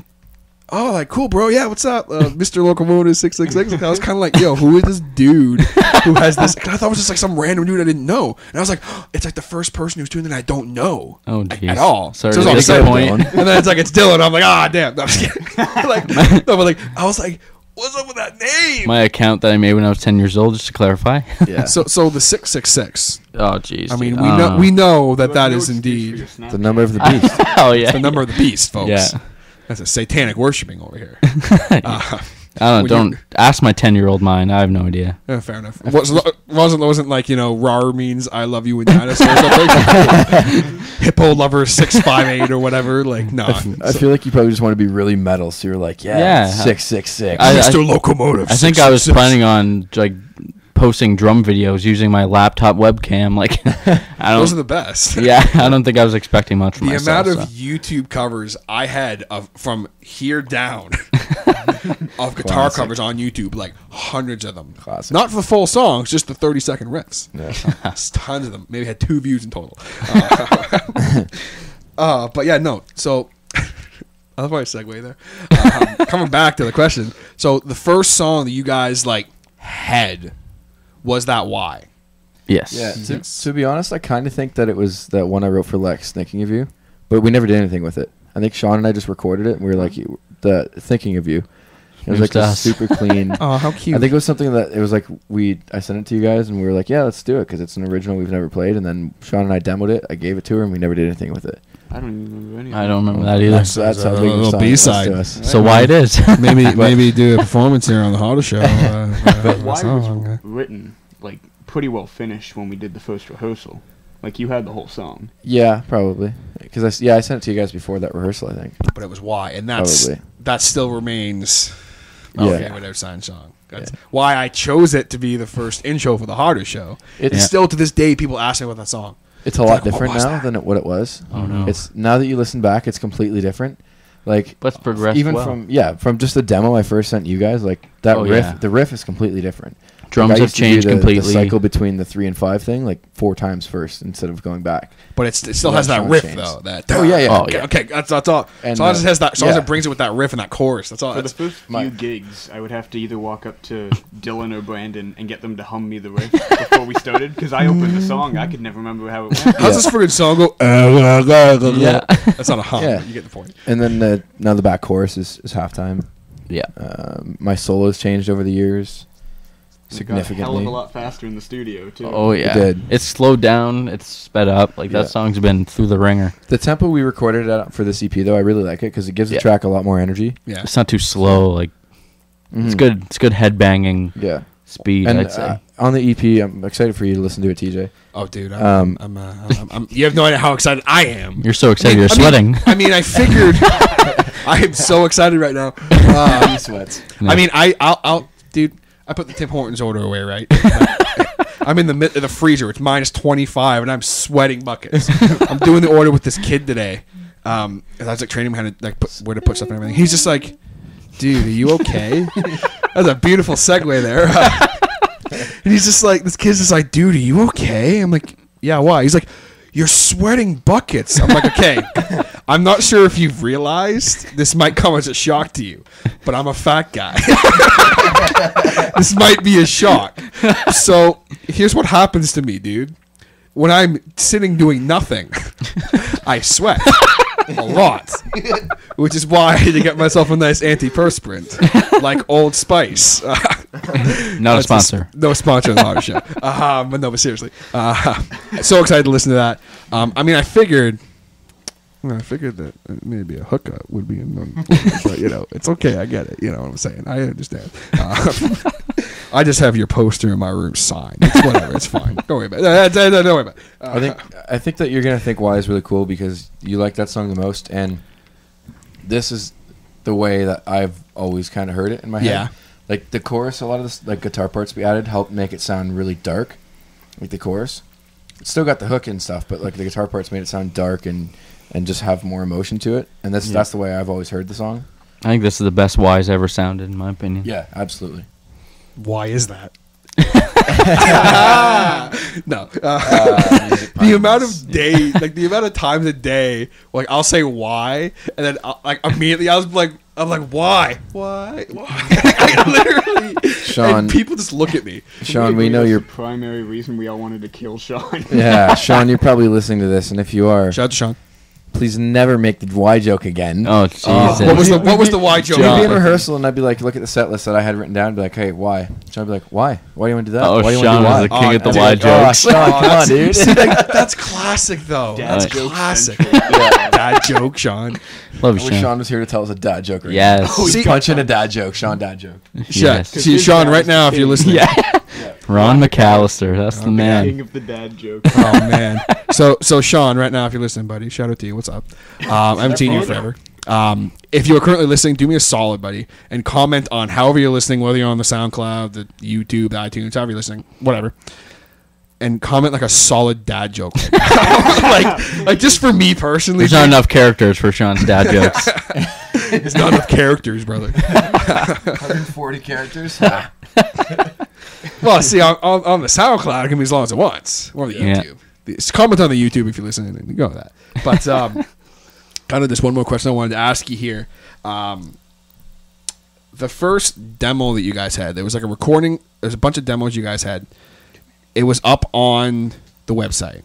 oh, like cool, bro. Yeah, what's up, Mr. Locomotive 666? And I was kind of like, yo, who is this dude who has this? And I thought it was just like some random dude I didn't know. And I was like, oh, it's like the first person who's doing that I don't know. Oh, like, jeez. at all. Sorry So to it was all disappoint. exciting. And then it's like it's Dylan. I'm like, ah, damn. No, I'm just kidding. Like, no, but like I was like, what's up with that name? My account that I made when I was 10 years old, just to clarify. Yeah. So the 666. Oh, jeez. I mean, dude. we know that You have that no is excuse for indeed your snap The number of the beast. Oh, yeah. the number of the beast, folks. Yeah. That's a satanic worshiping over here. I when don't ask my 10-year-old mind. I have no idea. Fair enough. Wasn't like, rar means I love you in dinosaurs. Like, hippo lover 658 or whatever. Like, no. I feel like you probably just want to be really metal, so you're like, Yeah. 666. Mr. Locomotive. I think I was 666. planning on like posting drum videos using my laptop webcam. Like, I don't. Those are the best. Yeah, I don't think I was expecting much from The myself. amount of so. YouTube covers I had from here down of guitar Classic. covers on YouTube, like hundreds of them. Classic. Not for the full songs, just the 30-second riffs. Yeah. It's tons of them. Maybe had 2 views in total. But yeah, no. So I love how I segue there. Coming back to the question. So the first song that you guys like had was that Why? Yes. Yeah. To be honest, I kind of think that it was that one I wrote for Lex, Thinking of You, but we never did anything with it. I think Sean and I just recorded it, and we were like, the Thinking of You. It was like a super clean. Oh, how cute! I think it was something that it was like I sent it to you guys, and we were like, yeah, let's do it because it's an original we've never played. And then Sean and I demoed it. I gave it to her, and we never did anything with it. I don't even remember any of I don't remember that either. That's how big a little the song was B-side. to us. So why it is? maybe do a performance here on the Hotter Show. But Why was written, like, pretty well finished when we did the first rehearsal. Like, you had the whole song. Yeah, probably. Because I sent it to you guys before that rehearsal, I think. But it was Why, and that still remains my favorite Outshined song. That's why I chose it to be the first intro for the Harder Show. It's still to this day people ask me about that song. It's a lot different now than what it was. Oh no! It's now that you listen back, it's completely different. Like, let's progress. Even from just the demo I first sent you guys, like that riff. The riff is completely different. Drums have changed completely. The cycle between the 3 and 5 thing, like 4 times first instead of going back. But it still has that riff though. Okay, that's all. And, as long as it has that, as long as it brings it with that riff and that chorus, that's all. For the first few gigs, I would have to either walk up to Dylan or Braedon and get them to hum me the riff before we started, because I opened the song, I could never remember how it went. How's this friggin' song go? Yeah, that's not a hum. Yeah. You get the point. And then now the back chorus is halftime. Yeah. My solo's changed over the years. Significantly. Got a hell of a lot faster in the studio too. Oh yeah, it did. It's slowed down. It's sped up. Like that song's been through the ringer. The tempo we recorded it at for this EP though, I really like it because it gives the track a lot more energy. Yeah, it's not too slow. Like it's good. It's good headbanging. Yeah, speed. And I'd say on the EP, I'm excited for you to listen to it, TJ. Oh, dude, I'm you have no idea how excited I am. You're so excited. You're sweating. I figured. I am so excited right now. He sweats. Yeah. I mean, I'll, dude. I put the Tim Hortons order away, right? I'm in the freezer. It's minus 25, and I'm sweating buckets. I'm doing the order with this kid today. And I was like training him how to like where to put stuff and everything. He's just like, "Dude, are you okay?" That's a beautiful segue there. And he's just like, this kid's just like, "Dude, are you okay?" I'm like, "Yeah, why?" He's like, "You're sweating buckets." I'm like, "Okay, I'm not sure if you've realized this might come as a shock to you, but I'm a fat guy." This might be a shock. So here's what happens to me, dude. When I'm sitting doing nothing, I sweat a lot, which is why I had to get myself a nice antiperspirant, like Old Spice. Not a sponsor. No sponsor of the Hard Show. But seriously. So excited to listen to that. I figured that maybe a hookup would be but it's okay. I get it. You know what I'm saying? I understand. I just have your poster in my room signed. It's whatever. It's fine. Don't worry about it. Don't worry about it. I think that you're gonna think "Why" is really cool because you like that song the most, and this is the way that I've always kind of heard it in my head. Yeah. Like the chorus, a lot of the guitar parts we added helped make it sound really dark. Like the chorus, it still got the hook and stuff, but like the guitar parts made it sound dark and just have more emotion to it. And that's the way I've always heard the song. I think this is the best Why's ever sounded, in my opinion. Yeah, absolutely. Why is that? No. The amount of times a day, like I'll say why, and then immediately I'm like, why? I literally, Sean, and people just look at me. Sean, we know your primary reason we all wanted to kill Sean. Yeah, Sean, you're probably listening to this, and if you are, shout out to Sean. Please never make the "Why" joke again. Oh, Jesus. What was the "Why" joke? We'd be in rehearsal, and I'd be like, look at the set list that I had written down, and be like, hey, why? Sean would be like, why? Why do you want to do that? Oh, why do you Sean want is to the king at the "Why" jokes. Oh, Sean, come on, dude. See, that's classic, though. Dad's That's joke classic. central. Dad joke, Sean. Love I you, wish Sean. Sean was here to tell us a dad joke right Yes. now. See- He's punching a dad joke. Sean, dad joke. Yes. See, Sean, right now, if you're listening. Ron McAllister. That's the man. King of the dad joke. Oh man. So Sean, right now, if you're listening, buddy, shout out to you. What's up? I haven't seen you forever. If you are currently listening, do me a solid, buddy, and comment on however you're listening, whether you're on the SoundCloud, the YouTube, the iTunes, however you're listening, whatever. And comment like a solid dad joke, like just for me personally. There's not enough characters for Sean's dad jokes. It's not enough characters, brother. 140 characters. Well, see, on the SoundCloud, it can be as long as it wants. Or the YouTube. It's comment on the YouTube if you're listening, and go with that. But kind of just one more question I wanted to ask you here. The first demo that you guys had, there was like a recording. There's a bunch of demos you guys had. It was up on the website.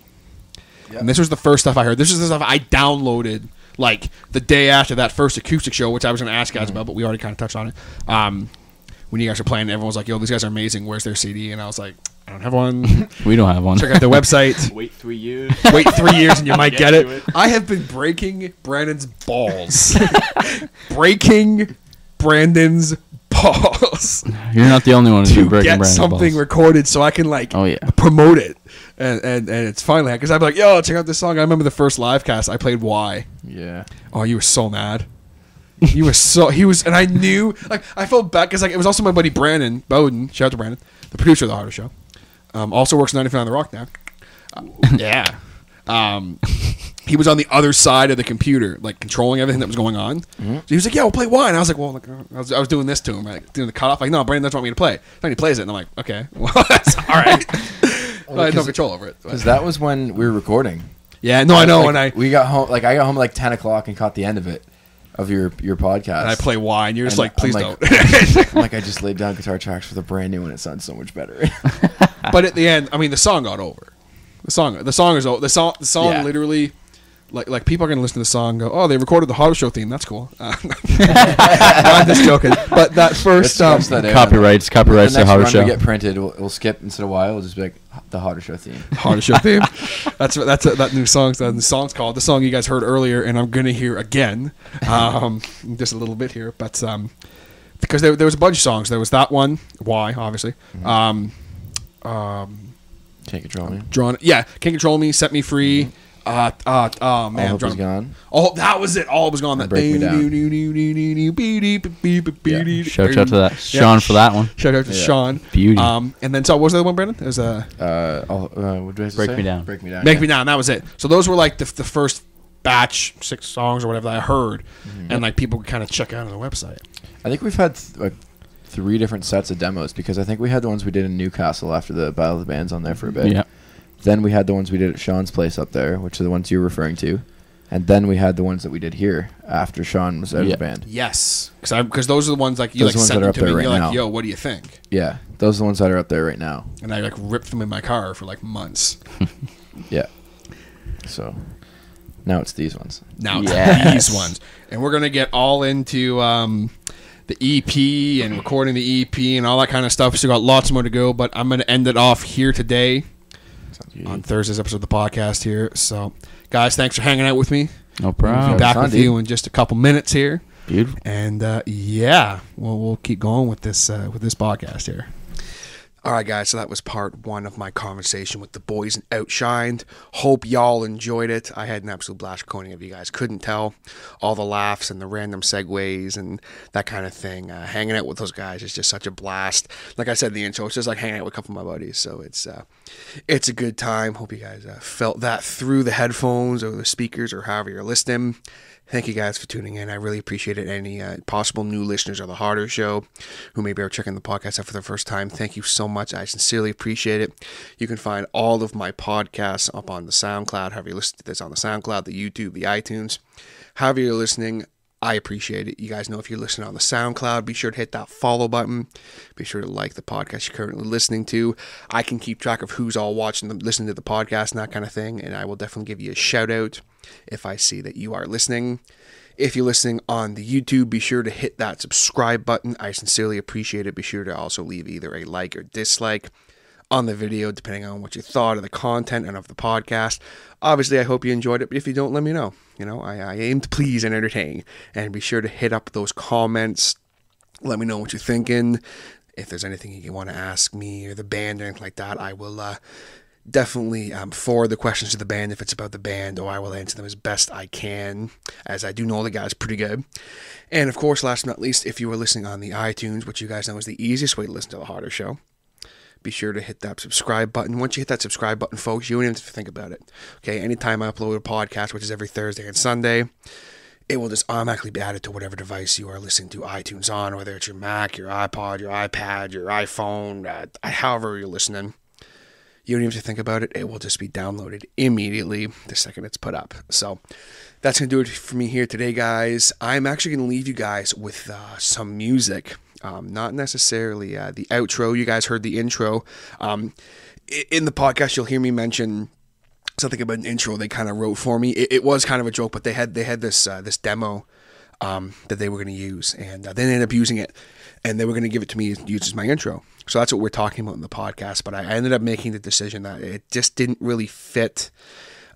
Yep. And this was the first stuff I heard. This is the stuff I downloaded like the day after that first acoustic show, which I was going to ask you guys about, but we already kind of touched on it. When you guys were playing, everyone was like, yo, these guys are amazing. Where's their CD? And I was like, I don't have one. We don't have one. Check out their website. Wait 3 years. Wait 3 years and you might get it. I have been breaking Brandon's balls. Breaking Brandon's balls. You're not the only one who's been to breaking get Brandon's something balls. recorded so I can like promote it. And it's finally, because I'd be like, yo, check out this song. I remember the first live cast I played Why. Yeah. Oh, you were so mad. He was, and I knew, like, I felt bad because like it was also my buddy Braedon Bowden. Shout out to Braedon, the producer of the Harder Show. Also works 95 on the Rock now. Yeah. He was on the other side of the computer, like controlling everything that was going on. Mm-hmm. So he was like, "Yeah, we'll play Why." And I was like, "Well," like, I was doing this to him, like doing the cutoff. Like, no, Braedon doesn't want me to play. Then he plays it, and I'm like, "Okay, well, that's all right." I had no control over it because that was when we were recording. Yeah, no, I know. Like, we got home, like I got home at like 10 o'clock and caught the end of it. Of your podcast. And I play Why, and you're just like, please don't. I'm like, I just laid down guitar tracks for the brand new one. It sounds so much better. But at the end, I mean, the song got over. The song is over. The song literally, like people are gonna listen to the song and go, oh, they recorded the Harder Show theme. That's cool. I'm just joking. But that first copyrights the Harder Show. We get printed. We'll skip instead of Why. We'll just be like the Harder Show theme. Harder Show theme. That new song. The song's called the song you guys heard earlier, and I'm gonna hear again, just a little bit here, but because there was a bunch of songs. There was that one, Why, obviously. Can't Control Me. Can't Control Me, Set Me Free. Mm-hmm. Man, All Hope Is Gone. Oh, that was it. All was gone. That Break Me Down. Shout out to that Sean for that one. Shout out to Sean. Beauty. And then so what was the other one, Brandon? It was what did I say? Break Me Down. Break Me Down. Make Me Down. That was it. So those were like the first batch 6 songs or whatever that I heard, and like people could kind of check out on the website. I think we've had 3 different sets of demos because I think we had the ones we did in Newcastle after the Battle of the Bands on there for a bit. Yeah. Then we had the ones we did at Sean's place up there, which are the ones you're referring to. And then we had the ones that we did here after Sean was out of the band. Yes, because those are the ones like you like sent them to me. You're like, yo, what do you think? Yeah, those are the ones that are up there right now. And I like ripped them in my car for like months. Yeah. So now it's these ones. Now it's these ones, and we're gonna get all into the EP and recording the EP and all that kind of stuff. So we got lots more to go, but I'm gonna end it off here today. On Thursday's episode of the podcast here. So, guys, thanks for hanging out with me. No problem. We'll be back with you in just a couple minutes here. Beautiful. And we'll keep going with this podcast here. All right, guys, so that was part 1 of my conversation with the boys in Outshined. Hope y'all enjoyed it. I had an absolute blast recording of you guys. Couldn't tell all the laughs and the random segues and that kind of thing. Hanging out with those guys is just such a blast. Like I said in the intro, it's just like hanging out with a couple of my buddies. So it's a good time. Hope you guys felt that through the headphones or the speakers or however you're listening. Thank you guys for tuning in. I really appreciate it. Any possible new listeners of The Harder Show who maybe are checking the podcast out for the first time, thank you so much. I sincerely appreciate it. You can find all of my podcasts up on the SoundCloud. However you listen to this on the SoundCloud, the YouTube, the iTunes. However you're listening, I appreciate it. You guys know if you're listening on the SoundCloud, be sure to hit that follow button. Be sure to like the podcast you're currently listening to. I can keep track of who's all watching, listening to the podcast and that kind of thing, and I will definitely give you a shout out if I see that you are listening. If you're listening on the YouTube, be sure to hit that subscribe button. I sincerely appreciate it. Be sure to also leave either a like or dislike on the video, depending on what you thought of the content and of the podcast. Obviously, I hope you enjoyed it, but if you don't, let me know. You know, I aim to please and entertain. And be sure to hit up those comments. Let me know what you're thinking. If there's anything you want to ask me or the band or anything like that, I will definitely forward the questions to the band if it's about the band, or I will answer them as best I can, as I do know the guys pretty good. And of course, last but not least, if you are listening on the iTunes, which you guys know is the easiest way to listen to The Harder Show, be sure to hit that subscribe button. Once you hit that subscribe button, folks, you don't even have to think about it. Okay, anytime I upload a podcast, which is every Thursday and Sunday, it will just automatically be added to whatever device you are listening to iTunes on, whether it's your Mac, your iPod, your iPad, your iPhone, however you're listening. You don't even have to think about it. It will just be downloaded immediately the second it's put up. So that's going to do it for me here today, guys. I'm actually going to leave you guys with some music. Not necessarily the outro. You guys heard the intro. In the podcast, you'll hear me mention something about an intro they kind of wrote for me. It was kind of a joke, but they had this demo that they were going to use, and they ended up using it, and they were going to give it to me to use as my intro. So that's what we're talking about in the podcast. But I ended up making the decision that it just didn't really fit.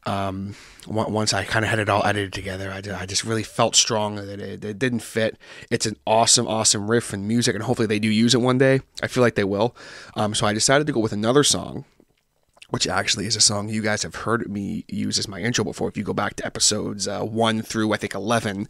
Once I kind of had it all edited together, I just really felt strong that it didn't fit. It's an awesome riff and music, and hopefully they do use it one day. I feel like they will. So I decided to go with another song, which actually is a song you guys have heard me use as my intro before. If you go back to episodes 1 through, I think, 11,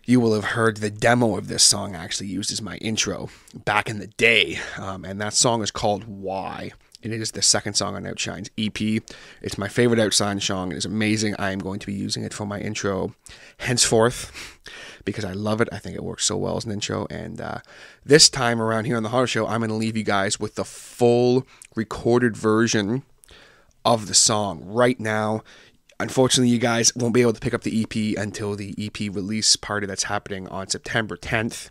you will have heard the demo of this song actually used as my intro back in the day. And that song is called Why. And it is the second song on Outshined's EP. It's my favorite Outshined song. It is amazing. I am going to be using it for my intro henceforth because I love it. I think it works so well as an intro. And this time around here on the Horror Show, I'm going to leave you guys with the full recorded version of the song right now. Unfortunately, you guys won't be able to pick up the EP until the EP release party that's happening on September 10th.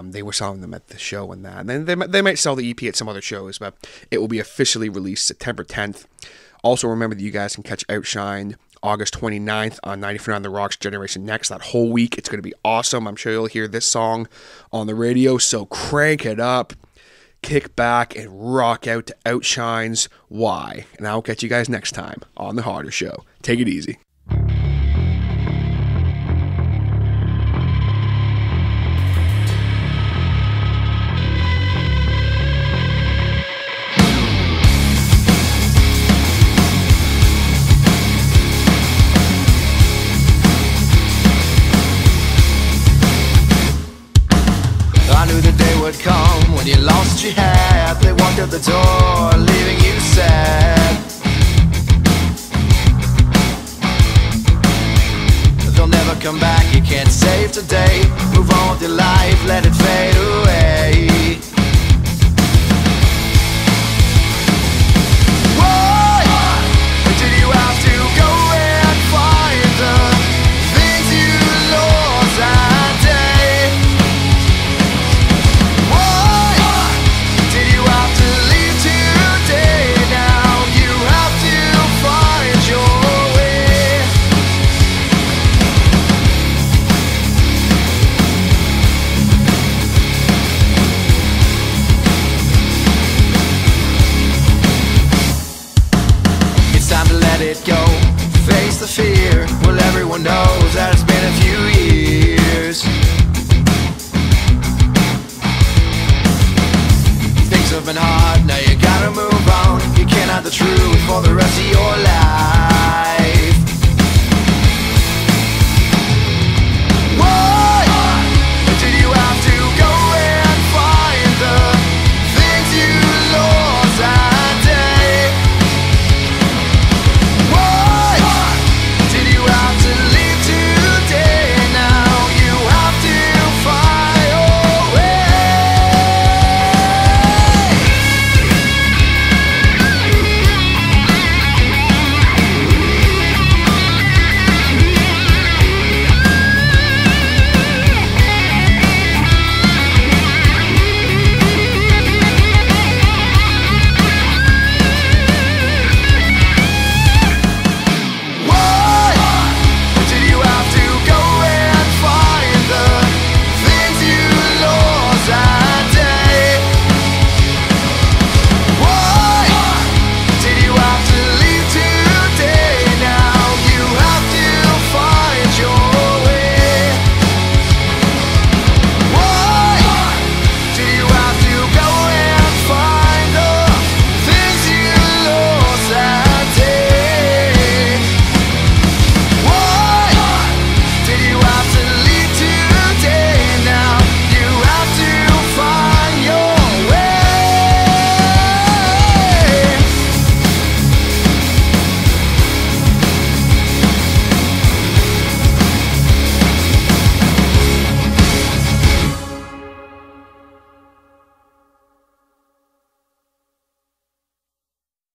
They were selling them at the show and that. And then they might sell the EP at some other shows, but it will be officially released September 10th. Also, remember that you guys can catch Outshined August 29th on 94.9 The Rock's Generation Next. That whole week, it's going to be awesome. I'm sure you'll hear this song on the radio, so crank it up, kick back, and rock out to Outshine's Why. And I'll catch you guys next time on The Harder Show. Take it easy. Would come when you lost your hat. They walked out the door, leaving you sad. They'll never come back, you can't save today. Move on with your life, let it fade away. Why did you have to go and find the things you lost that day? Let it go, face the fear. Well, everyone knows that it's been a few years. Things have been hard, now you gotta move on. You can't hide the truth for the rest of your life.